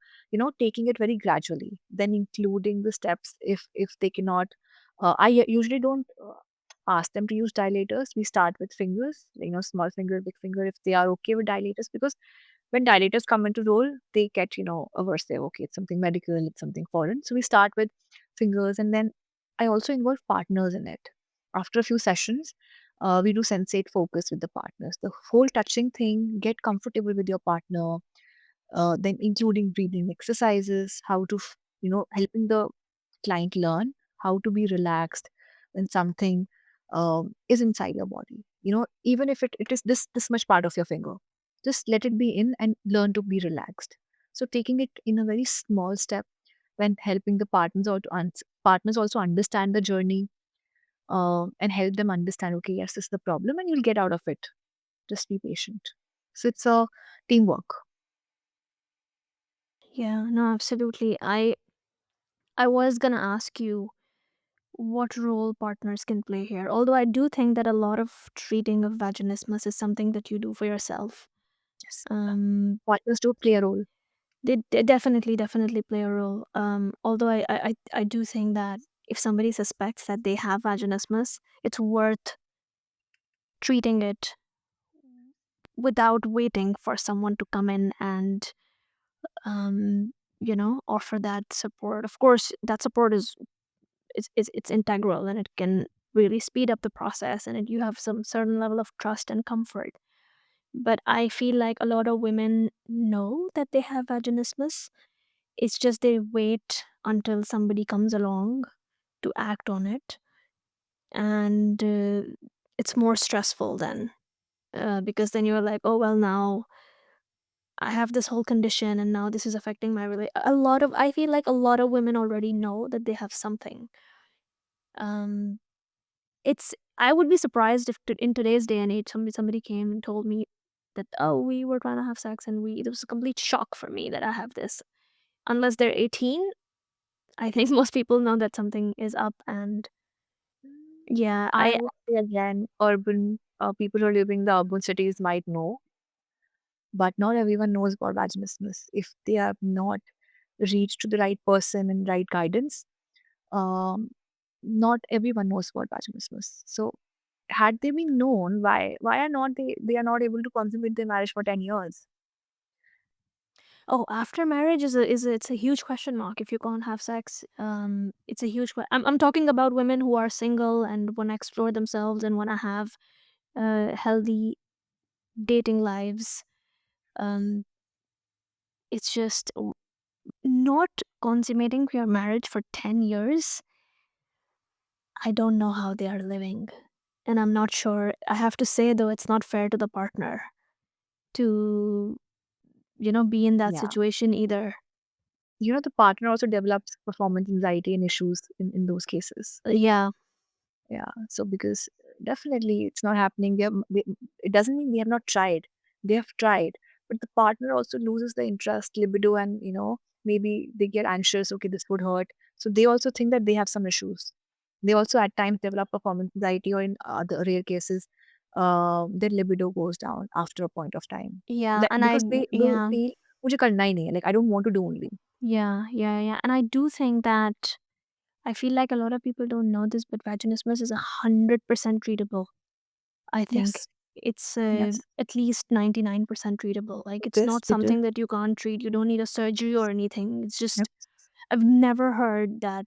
Taking it very gradually, then including the steps if they cannot. I usually don't ask them to use dilators. We start with fingers, small finger, big finger, if they are okay with dilators, because when dilators come into role, they get, averse. Say, okay, it's something medical, it's something foreign. So we start with fingers, and then I also involve partners in it. After a few sessions, we do sensate focus with the partners. The whole touching thing, get comfortable with your partner, then including breathing exercises, how to, helping the client learn how to be relaxed when something is inside your body. Even if it is this much part of your finger, just let it be in and learn to be relaxed. So taking it in a very small step, when helping the partners also understand the journey, and help them understand, okay, yes, this is the problem and you'll get out of it. Just be patient. So it's a teamwork. Yeah, no, absolutely. I was gonna ask you what role partners can play here. Although I do think that a lot of treating of vaginismus is something that you do for yourself. Yes. Um, Partners do play a role. they definitely play a role. Although I do think that if somebody suspects that they have vaginismus, it's worth treating it without waiting for someone to come in and offer that support. Of course, that support it's integral, and it can really speed up the process, and you have some certain level of trust and comfort. But I feel like a lot of women know that they have vaginismus. It's just they wait until somebody comes along to act on it, and it's more stressful then, because then you're like, oh well, now I have this whole condition, and now this is affecting my a lot of I feel like a lot of women already know that they have something. Um, it's I would be surprised if in today's day and age somebody came and told me that, oh, we were trying to have sex and we it was a complete shock for me that I have this. Unless they're 18, I think most people know that something is up. And yeah, I would say again, urban people who are living in the urban cities might know, but not everyone knows about vaginismus. If they have not reached to the right person and right guidance, um, not everyone knows about vaginismus. So, had they been known, why are not they are not able to consummate their marriage for 10 years? oh, after marriage it's a huge question mark if you can't have sex. It's a huge I'm talking about women who are single and want to explore themselves and want to have healthy dating lives. Um, it's just not consummating your marriage for 10 years. I don't know how they are living. And I'm not sure. I have to say, though, it's not fair to the partner to, be in that Yeah, situation either. the partner also develops performance anxiety and issues in those cases. Yeah. Yeah, so because definitely it's not happening. It doesn't mean they have not tried. They have tried, but the partner also loses the interest, libido, and maybe they get anxious. Okay, this would hurt, so they also think that they have some issues. They also at times develop performance anxiety, or in other rare cases, their libido goes down after a point of time. Yeah. That And because they yeah, feel मुझे करना ही नहीं है. Like I don't want to do only. yeah. And I do think that I feel like a lot of people don't know this, but vaginismus is 100% treatable. I think Yes, it's yes, at least 99% treatable. Like, it it's is. not It is. something that you can't treat. You don't need a surgery or anything. It's Yep. just, I've never heard that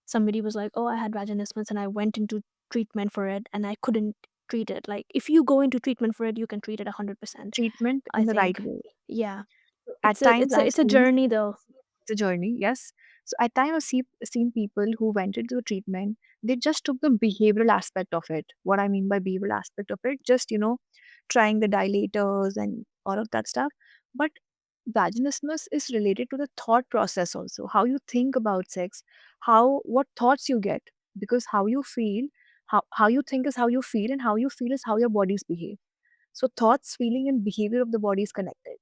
somebody was like, "Oh, I had vaginismus and I went into treatment for it and I couldn't treat it." Like, if you go into treatment for it, you can treat it 100%. Treatment I in the right think. way. Yeah. At times I've It's a seen journey though. it's a journey, yes. So at times I've seen people who went into the treatment, they just took the behavioral aspect of it. What I mean by behavioral aspect of it, just trying the dilators and all of that stuff. But vaginismus is related to the thought process also. How you think about sex, what thoughts you get. Because how you feel, how you think is how you feel, and how you feel is how your bodies behave. So thoughts, feeling, and behavior of the body is connected.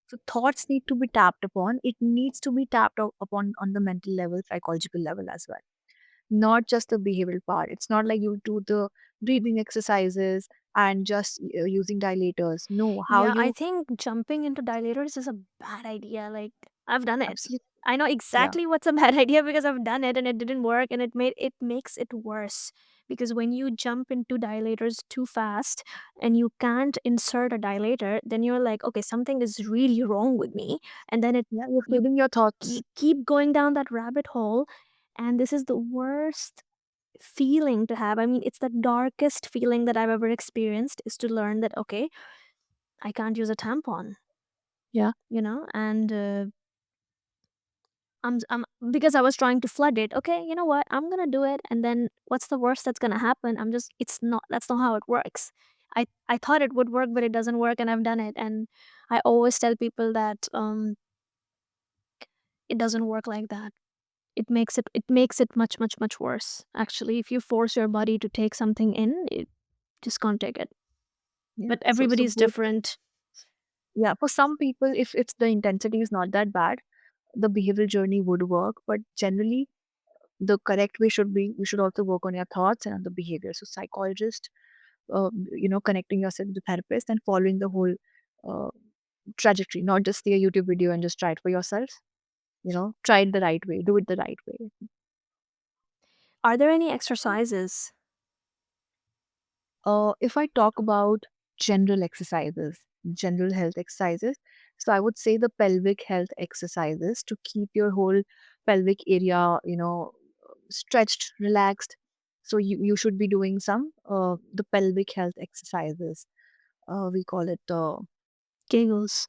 So thoughts need to be tapped upon. It needs to be tapped upon on the mental level, psychological level as well. Not just the behavioral part. It's not like you do the breathing exercises, and just using dilators. No, how Yeah, I you think jumping into dilators is a bad idea. Like, I've done it. absolutely, I know yeah, exactly what's a bad idea because I've done it and it didn't work and it makes it worse. Because when you jump into dilators too fast and you can't insert a dilator, then you're like, okay, something is really wrong with me. And then yeah, you're you feeding your thoughts. keep going down that rabbit hole, and this is the worst feeling to have. I mean, it's the darkest feeling that I've ever experienced, is to learn that, okay, I can't use a tampon, Yeah, and I'm because I was trying to flood it. Okay, you know what? I'm gonna do it, and then what's the worst that's gonna happen? It's not. That's not how it works. I thought it would work, but it doesn't work, and I've done it. And I always tell people that it doesn't work like that. It makes it much much much worse. Actually, if you force your body to take something in, it just can't take it. yeah. But So everybody's both, different. yeah, for some people, if it's the intensity is not that bad, the behavioral journey would work. But generally, the correct way should be you should also work on your thoughts and on the behavior. So psychologist, connecting yourself with the therapist and following the whole uh, trajectory, not just see a YouTube video and just try it for yourself. Try it the right way, do it the right way. Are there any exercises? If I talk about general exercises, general health exercises, so I would say the pelvic health exercises to keep your whole pelvic area, stretched, relaxed. So you should be doing some the pelvic health exercises. We call it Giggles.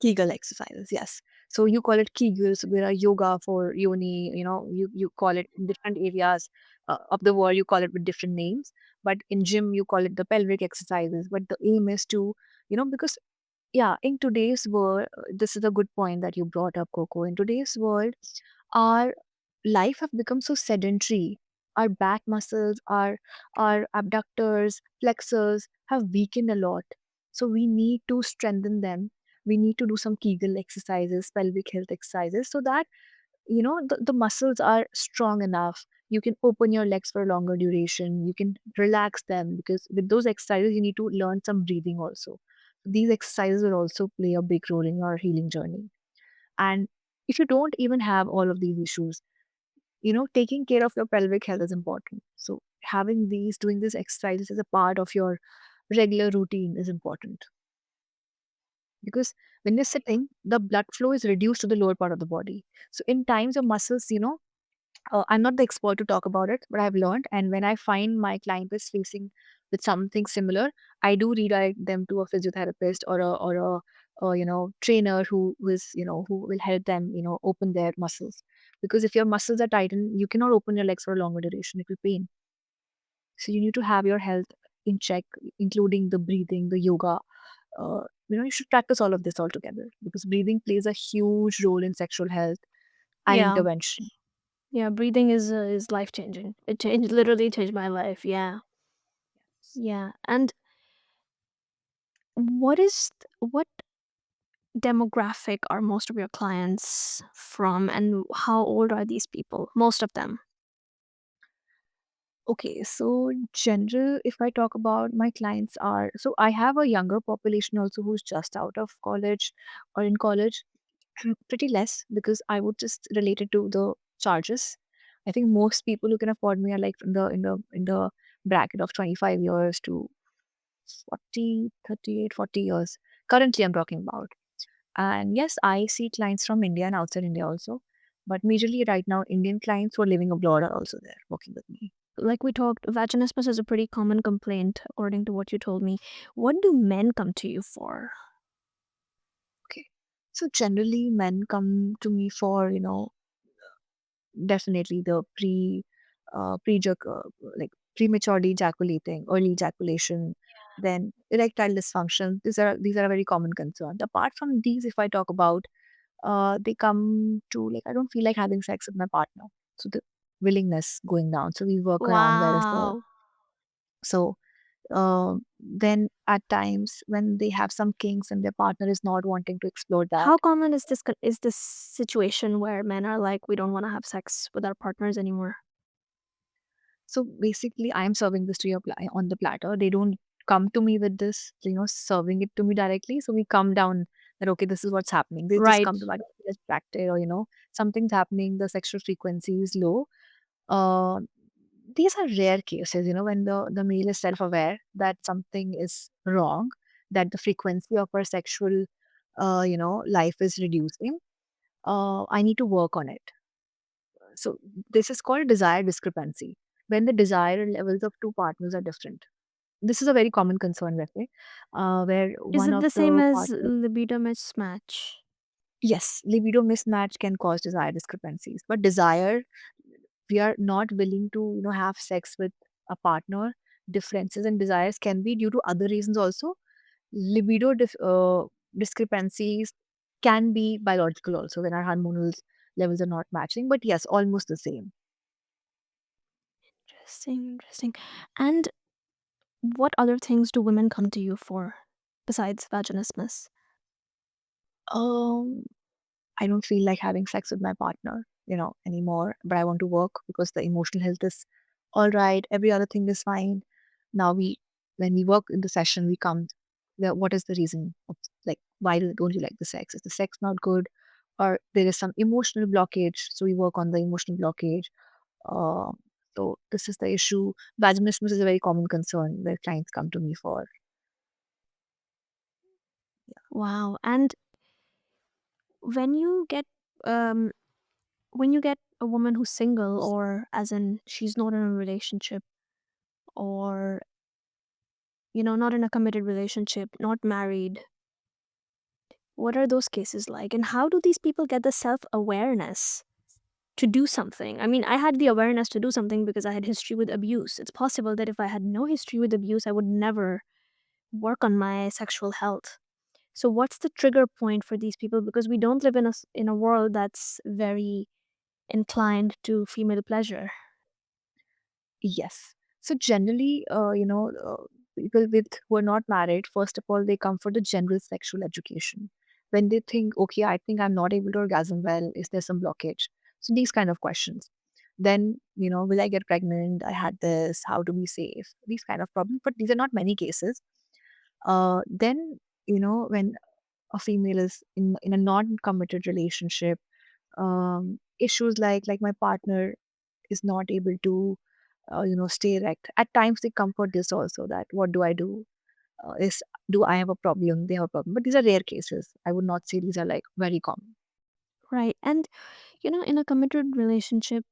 Kegel exercises, yes. So you call it Kegels, where are yoga for yoni, you call it in different areas of the world, you call it with different names. But in gym, you call it the pelvic exercises. But the aim is to, because, yeah, in today's world, this is a good point that you brought up, Coco. In today's world, our life have become so sedentary. Our back muscles, our abductors, flexors have weakened a lot. So we need to strengthen them. We need to do some Kegel exercises, pelvic health exercises, so that the muscles are strong enough. You can open your legs for a longer duration. You can relax them, because with those exercises you need to learn some breathing also. These exercises will also play a big role in your healing journey. And if you don't even have all of these issues, taking care of your pelvic health is important. So having these doing these exercises as a part of your regular routine is important, because when you're sitting, the blood flow is reduced to the lower part of the body. So in times your muscles, I'm not the expert to talk about it, but I've learned. And when I find my client is facing with something similar, I do redirect them to a physiotherapist or a trainer who will help them, open their muscles. Because if your muscles are tightened, you cannot open your legs for a longer duration. It will pain. So you need to have your health in check, including the breathing, the yoga. You should practice all of this all together, because breathing plays a huge role in sexual health and Yeah. intervention. Yeah, breathing is life changing. It changed literally changed my life. Yeah. Yeah. And what demographic are most of your clients from, and how old are these people? Most of them. Okay, so general, if I talk about my clients are, so I have a younger population also who's just out of college or in college, pretty less, because I would just relate it to the charges. I think most people who can afford me are like in the bracket of 25 years to 40, 38, 40 years. Currently, I'm talking about. And yes, I see clients from India and outside India also. But majorly right now, Indian clients who are living abroad are also there working with me. Like we talked, vaginismus is a pretty common complaint, according to what you told me. What do men come to you for? Okay. So generally, men come to me for, definitely the like prematurely ejaculating, early ejaculation, then erectile dysfunction. These are a very common concern. Apart from these, if I talk about, they come to like I don't feel like having sex with my partner, so the willingness going down. So we work around where is the Wow. so then at times when they have some kinks and their partner is not wanting to explore that. How common is this situation where men are like, we don't want to have sex with our partners anymore? So basically, I'm serving this to on the platter. They don't come to me with this, serving it to me directly. So we come down that, okay, this is what's happening. They just Right. come to my distracted, or, something's happening, the sexual frequency is low. Uh, these are rare cases, when the male is self-aware that something is wrong, that the frequency of our sexual, life is reducing. I need to work on it. So this is called desire discrepancy, when the desire levels of two partners are different. This is a very common concern, where Is one it of the same the as partners, libido mismatch? yes, libido mismatch can cause desire discrepancies. But desire, we are not willing to, have sex with a partner. Differences in desires can be due to other reasons also. Libido discrepancies can be biological also, when our hormonal levels are not matching. But yes, almost the same. Interesting, interesting. And what other things do women come to you for besides vaginismus? Um, I don't feel like having sex with my partner, anymore, but I want to work because the emotional health is all right. Every other thing is fine. Now when we work in the session, we come, what is the reason? Like, why don't you like the sex? Is the sex not good? Or there is some emotional blockage. So we work on the emotional blockage. Uh, so this is the issue. Vaginismus is a very common concern where clients come to me for. Wow. And when you get um when you get a woman who's single, or as in she's not in a relationship, or not in a committed relationship, not married, what are those cases like, and how do these people get the self-awareness to do something? I mean, I had the awareness to do something because I had history with abuse. It's possible that if I had no history with abuse, I would never work on my sexual health. So what's the trigger point for these people, because we don't live in a world that's very inclined to female pleasure. Yes. So generally, people with who are not married, first of all, they come for the general sexual education. When they think, okay, I think I'm not able to orgasm well, is there some blockage? So these kind of questions. Then, will I get pregnant? I had this, how to be safe? These kind of problems. But these are not many cases. Then, when a female is in a non-committed relationship, issues like my partner is not able to stay erect. At times they comfort this also, that what do I do? Is Do I have a problem? They have a problem, but these are rare cases. I would not say these are like very common. Right. And in a committed relationship,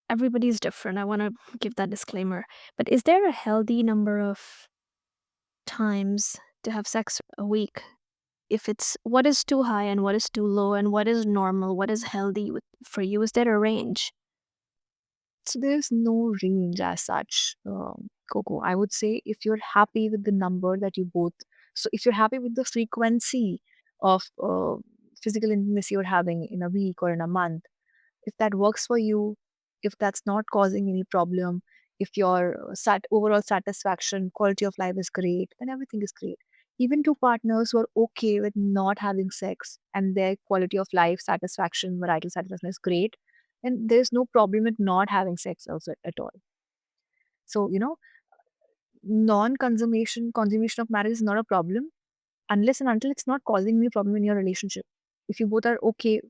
everybody's different. I want to give that disclaimer. But is there a healthy number of times to have sex a week? If it's, what is too high and what is too low and what is normal, what is healthy for you? Is there a range? So there's no range as such, Coco. I would say if you're happy with the number that you both, so if you're happy with the frequency of physical intimacy you're having in a week or in a month, if that works for you, if that's not causing any problem, if your overall satisfaction, quality of life is great, then everything is great. Even two partners who are okay with not having sex and their quality of life, satisfaction, marital satisfaction is great, and there's no problem with not having sex also at all. So, consummation of marriage is not a problem unless and until it's not causing any problem in your relationship. If you both are okay,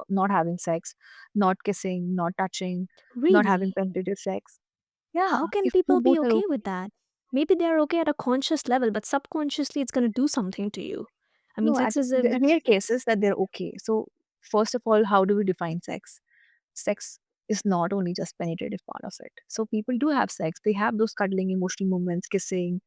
not having sex, not kissing, not touching, not having Really? penetrative sex, yeah, How can if you people be both are okay okay, with that? Maybe they're okay at a conscious level, but subconsciously it's going to do something to you. I mean, no, sex is a. there are rare cases that they're okay. So, first of all, how do we define sex? Sex is not only just penetrative part of it. So people do have sex. They have those cuddling, emotional moments, kissing,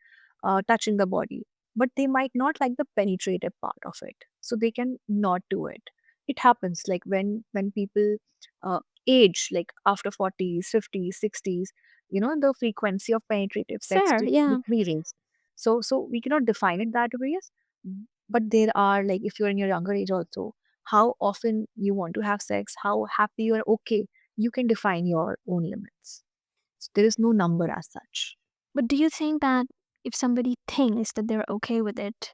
touching the body, but they might not like the penetrative part of it. So they can not do it. It happens like when people uh, age, like after 40s, 50s, 60s, the frequency of penetrative sex Fair, yeah. decreases. So we cannot define it that way. Yes. But there are, like, if you're in your younger age also, how often you want to have sex, how happy you are okay, you can define your own limits. So there is no number as such. But do you think that if somebody thinks that they're okay with it,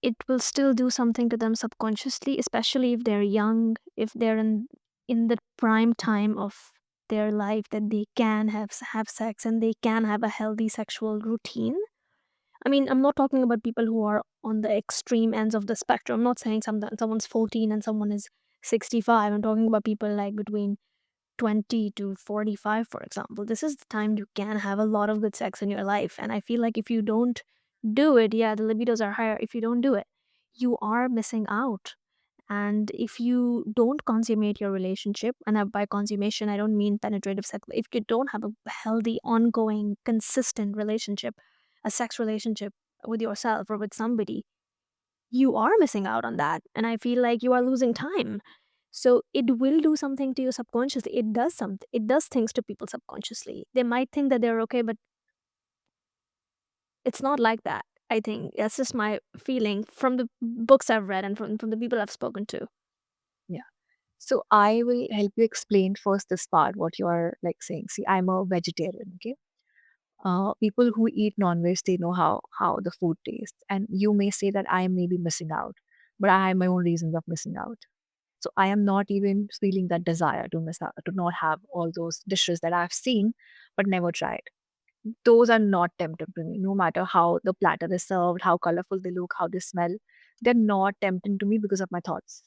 it will still do something to them subconsciously, especially if they're young, if they're in the prime time of their life that they can have sex and they can have a healthy sexual routine. I mean, I'm not talking about people who are on the extreme ends of the spectrum. I'm not saying someone's 14 and someone is 65. I'm talking about people like between 20 to 45, for example. This is the time you can have a lot of good sex in your life. And I feel like if you don't do it, yeah, the libidos are higher. If you don't do it, you are missing out. And if you don't consummate your relationship, and by consummation, I don't mean penetrative sex, but if you don't have a healthy, ongoing, consistent relationship, a sex relationship with yourself or with somebody, you are missing out on that. And I feel like you are losing time. So it will do something to you subconsciously. It does something. It does things to people subconsciously. They might think that they're okay, but it's not like that. I think that's just my feeling from the books I've read and from the people I've spoken to. Yeah. So I will help you explain first this part, what you are like saying. See, I'm a vegetarian, okay? People who eat non-veg, they know how the food tastes. And you may say that I am maybe missing out, but I have my own reasons of missing out. So I am not even feeling that desire to miss out, to not have all those dishes that I've seen but never tried. Those are not tempting to me, no matter how the platter is served, how colorful they look, how they smell. They're not tempting to me because of my thoughts.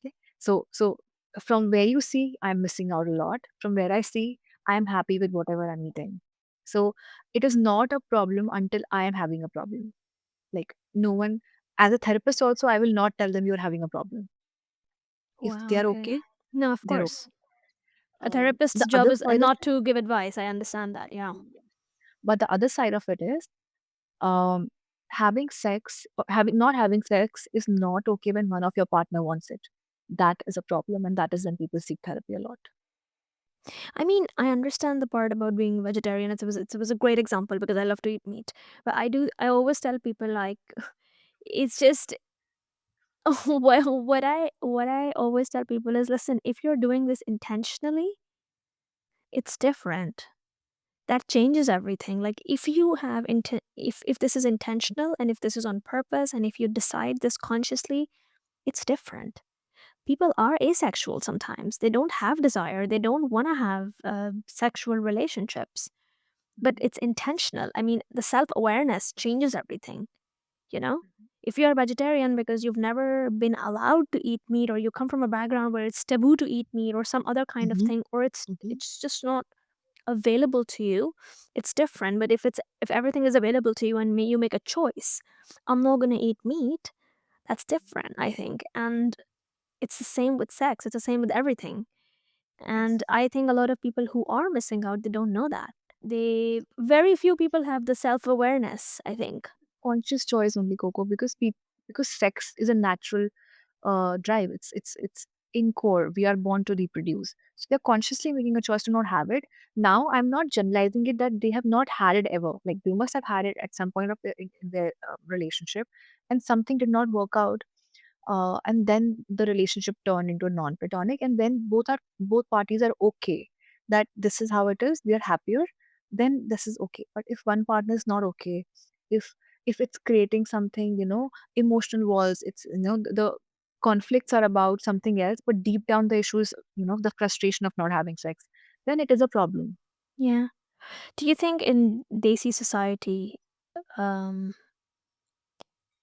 Okay. So from where you see, I'm missing out a lot. From where I see, I'm happy with whatever I'm eating. So it is not a problem until I am having a problem. Like no one, as a therapist also, I will not tell them you're having a problem. If they Wow, are okay. okay, No, of they're okay. course. A therapist's The job other is side of not to give advice. I understand that. Yeah. but the other side of it is um having sex having not having sex is not okay when one of your partner wants it. That is a problem, and that is when people seek therapy a lot. I mean, I understand the part about being vegetarian. It was a great example because I love to eat meat. But I always tell people like it's just well, what I always tell people is listen, if you're doing this intentionally, it's different. That changes everything. Like if you have if this is intentional and if this is on purpose and if you decide this consciously, it's different. People are asexual sometimes. They don't have desire. They don't want to have sexual relationships, but Mhm, it's intentional. I mean, the self awareness changes everything, you know? If you're a vegetarian because you've never been allowed to eat meat or you come from a background where it's taboo to eat meat or some other kind of mhm, thing or it's mhm. it's just not available to you, it's different. But if everything is available to you and you make a choice, I'm not going to eat meat, that's different, I think. And it's the same with sex, it's the same with everything. Yes. And I think a lot of people who are missing out, they don't know that. They very few people have the self-awareness, I think. Conscious choice only, Coco, because sex is a natural drive. It's in core. We are born to reproduce. So they're consciously making a choice to not have it. Now I'm not generalizing it that they have not had it ever. Like they must have had it at some point of in their relationship, and something did not work out. And then the relationship turned into a non-platonic, and then both parties are okay that this is how it is. We are happier. Then this is okay. But if one partner is not okay, if if it's creating something, emotional walls, it's the conflicts are about something else, but deep down the issue is the frustration of not having sex. Then it is a problem. Yeah. Do you think in Desi society, um,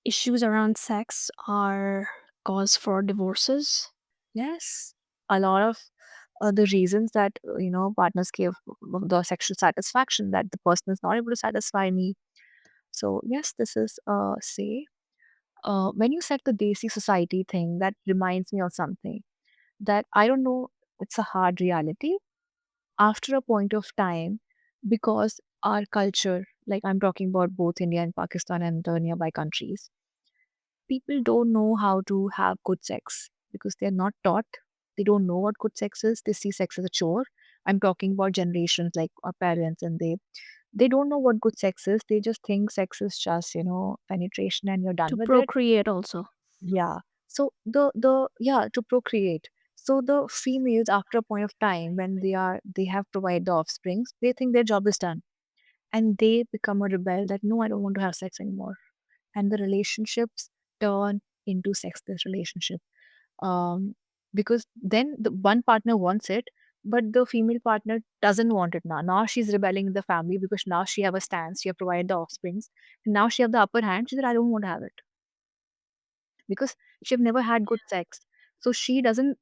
issues around sex are cause for divorces? Yes, a lot of the reasons that partners give the sexual satisfaction that the person is not able to satisfy me. So yes, this is say when you said the Desi society thing, that reminds me of something that I don't know. It's a hard reality after a point of time because our culture, like I'm talking about both India and Pakistan and the nearby countries, people don't know how to have good sex because they're not taught. They don't know what good sex is. They see sex as a chore. I'm talking about generations like our parents, and they don't know what good sex is. They just think sex is just penetration and you're done To with it. procreate also. Yeah. So the yeah, to procreate. So the females after a point of time when they have provided the offsprings, they think their job is done, and they become a rebel that no, I don't want to have sex anymore, and the relationships turn into sexless relationship. um because then the one partner wants it, but the female partner doesn't want it now. Now she's rebelling in the family because now she have a stance, she have provided the offsprings, and now she have the upper hand. She said, I don't want to have it because she have never had good sex. So she doesn't,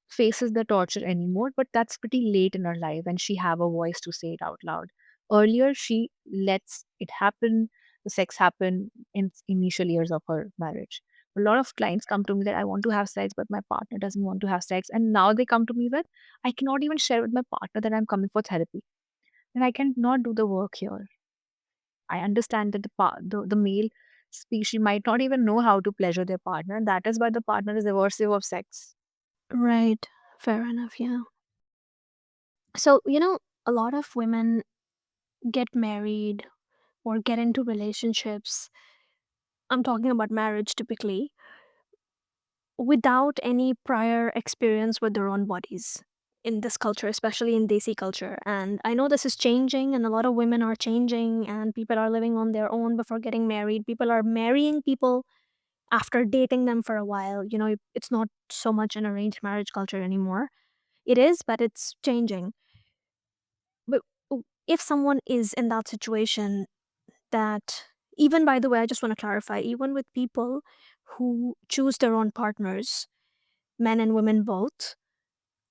faces the torture anymore. But that's pretty late in her life, and she have a voice to say it out loud. Earlier, she lets it happen, the sex happen in initial years of her marriage. A lot of clients come to me that I want to have sex, but my partner doesn't want to have sex. And now they come to me with, I cannot even share with my partner that I'm coming for therapy. And I cannot do the work here. I understand that the male species might not even know how to pleasure their partner, and that is why the partner is aversive of sex. Right. Fair enough. Yeah. So, a lot of women get married or get into relationships. I'm talking about marriage typically without any prior experience with their own bodies in this culture, especially in Desi culture. And I know this is changing, and a lot of women are changing, and people are living on their own before getting married. People are marrying people after dating them for a while. It's not so much an arranged marriage culture anymore. It is, but it's changing. But if someone is in that situation, that even by the way, I just want to clarify, even with people who choose their own partners, men and women both,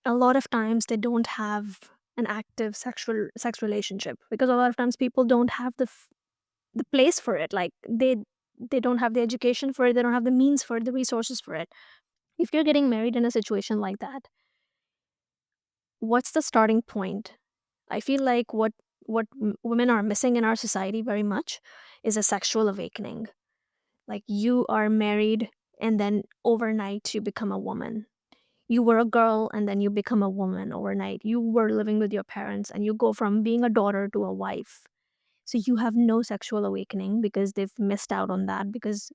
a lot of times they don't have an active sexual sex relationship because a lot of times people don't have the place for it. Like they don't have the education for it, they don't have the means for it, the resources for it. If you're getting married in a situation like that, what's the starting point? I feel like what women are missing in our society very much is a sexual awakening. Like you are married and then overnight you become a woman. You were a girl and then you become a woman overnight. You were living with your parents and you go from being a daughter to a wife. So you have no sexual awakening because they've missed out on that because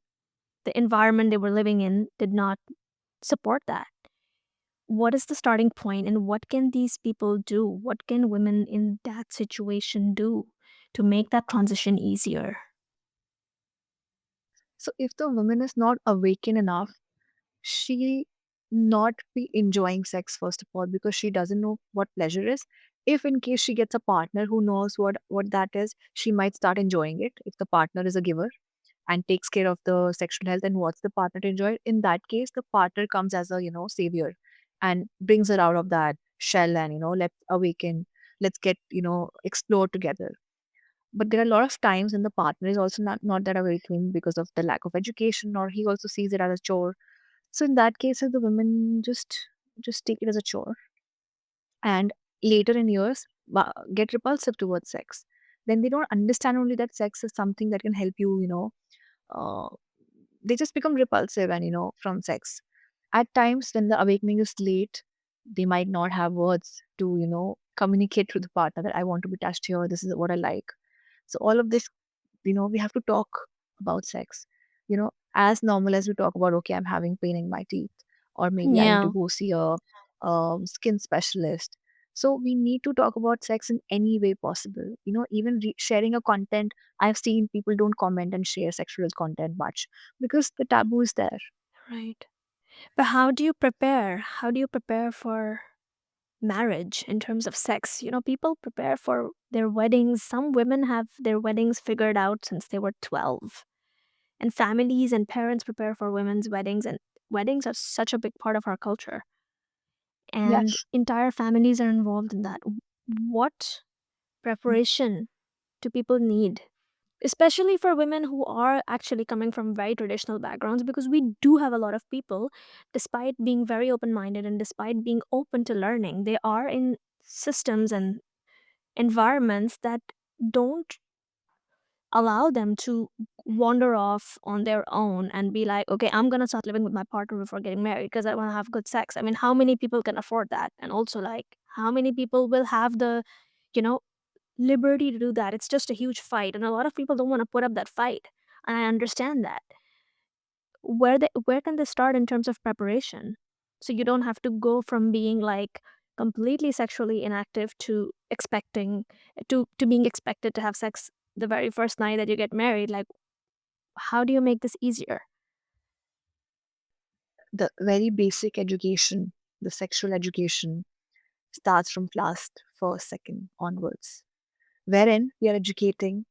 the environment they were living in did not support that. What is the starting point and what can these people do? What can women in that situation do to make that transition easier? So if the woman is not awakened enough, she not be enjoying sex first of all because she doesn't know what pleasure is. If in case she gets a partner who knows what that is, she might start enjoying it if the partner is a giver and takes care of the sexual health and wants the partner to enjoy it. In that case, the partner comes as a savior and brings her out of that shell and let's awaken, let's get explore together. But there are a lot of times when the partner is also not that awakening because of the lack of education, or he also sees it as a chore. So in that case, the women just take it as a chore, and later in years get repulsive towards sex. Then they don't understand only that sex is something that can help you, uh, they just become repulsive and from sex. At times when the awakening is late, they might not have words to communicate to the partner that I want to be touched here, this is what I like. So all of this, we have to talk about sex, as normal as we talk about, okay, I'm having pain in my teeth, or maybe I need to Yeah, go see a skin specialist. So we need to talk about sex in any way possible, even sharing a content. I've seen people don't comment and share sexual content much because the taboo is there. right. But how do you prepare? How do you prepare for marriage in terms of sex? People prepare for their weddings. Some women have their weddings figured out since they were 12. And families and parents prepare for women's weddings, and weddings are such a big part of our culture. And Yes. entire families are involved in that. What preparation do people need? Especially for women who are actually coming from very traditional backgrounds, because we do have a lot of people, despite being very open minded and despite being open to learning, they are in systems and environments that don't allow them to wander off on their own and be like, okay, I'm gonna start living with my partner before getting married because I want to have good sex. I mean, how many people can afford that? And also, like, how many people will have the, you know, liberty to do that? It's just a huge fight, and a lot of people don't want to put up that fight. And I understand that. Where can they start in terms of preparation? So you don't have to go from being like completely sexually inactive to expecting to being expected to have sex the very first night that you get married. Like, how do you make this easier? The very basic education, the sexual education, starts from class first, second onwards, wherein we are educating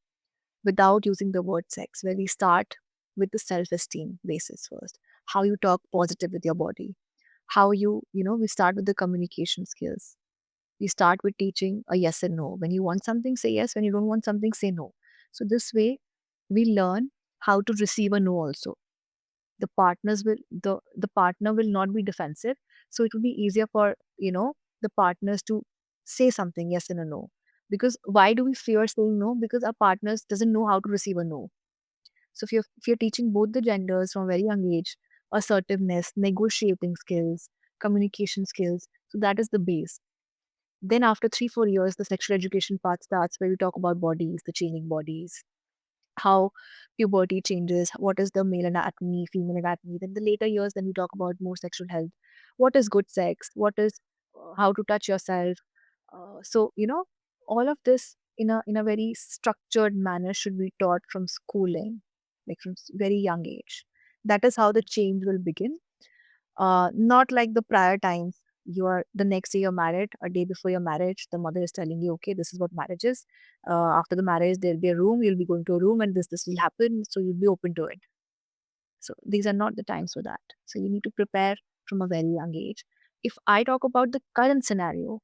without using the word sex, where we start with the self-esteem basis first, how you talk positive with your body, how we start with the communication skills. We start with teaching a yes and no. When you want something, say yes. When you don't want something, say no. So this way, we learn how to receive a no also. The partner will not be defensive, so it will be easier for the partners to say something yes and a no. Because why do we fear saying no? Because our partners doesn't know how to receive a no. So if you're teaching both the genders from a very young age, assertiveness, negotiating skills, communication skills, so that is the base. Then after 3-4 years, the sexual education part starts, where we talk about bodies, the changing bodies, how puberty changes, what is the male anatomy, female anatomy. Then the later years, then we talk about more sexual health. What is good sex? What is how to touch yourself? So all of this in a very structured manner should be taught from schooling, like from very young age. That is how the change will begin. Not like the prior times. You are the next day you're married, a day before your marriage, the mother is telling you, okay, this is what marriage is. After the marriage, there'll be a room, you'll be going to a room, and this will happen. So you'll be open to it. So these are not the times for that. So you need to prepare from a very young age. If I talk about the current scenario,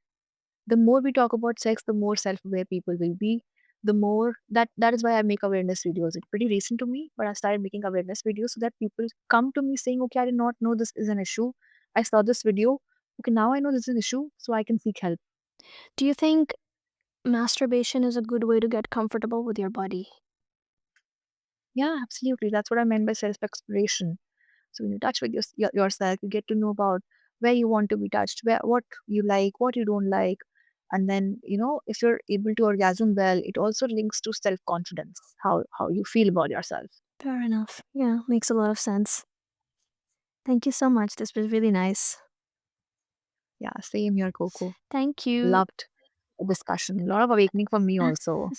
the more we talk about sex, the more self-aware people will be. The more that is why I make awareness videos. It's pretty recent to me, but I started making awareness videos so that people come to me saying, okay, I did not know this is an issue. I saw this video. Okay, now I know this is an issue, so I can seek help. Do you think masturbation is a good way to get comfortable with your body? Yeah, absolutely. That's what I meant by self-exploration. So when you touch with yourself, you get to know about where you want to be touched, where what you like, what you don't like. And then, if you're able to orgasm well, it also links to self-confidence, how you feel about yourself. Fair enough. Yeah, makes a lot of sense. Thank you so much. This was really nice. Yeah, same here, Coco. Thank you. Loved the discussion. A lot of awakening for me also.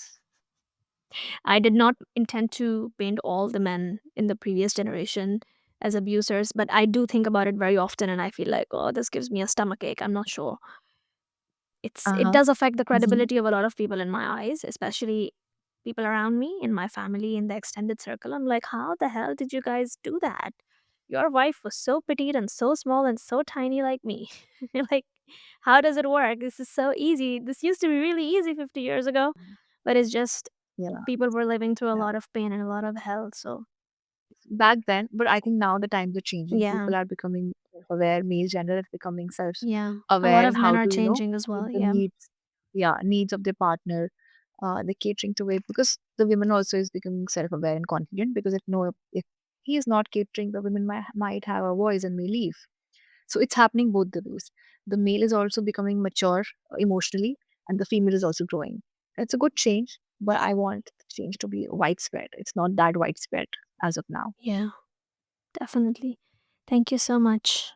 I did not intend to paint all the men in the previous generation as abusers, but I do think about it very often and I feel like, oh, this gives me a stomach ache. I'm not sure. It Uh-huh. does affect the Hmm. credibility of a lot of people in my eyes, especially people around me, in my family, in the extended circle. I'm like, how the hell did you guys do that? Your wife was so petite and so small and so tiny like me. Like, how does it work? This is so easy. This used to be really easy 50 years ago, but it's just Yeah, people were living through a yeah. lot of pain and a lot of hell. So, Back then, but I think now the times are changing. yeah, People are becoming self-aware. Male gender is becoming yeah. A self-aware lot and of men how are to, changing as meet well. the Yeah. needs, yeah, needs of their partner. They're catering to it because the women also is becoming self-aware and confident because if he is not catering, the women might have a voice and may leave. So it's happening both the ways. The male is also becoming mature emotionally, and the female is also growing. It's a good change, but I want the change to be widespread. It's not that widespread as of now. Yeah, definitely. Thank you so much.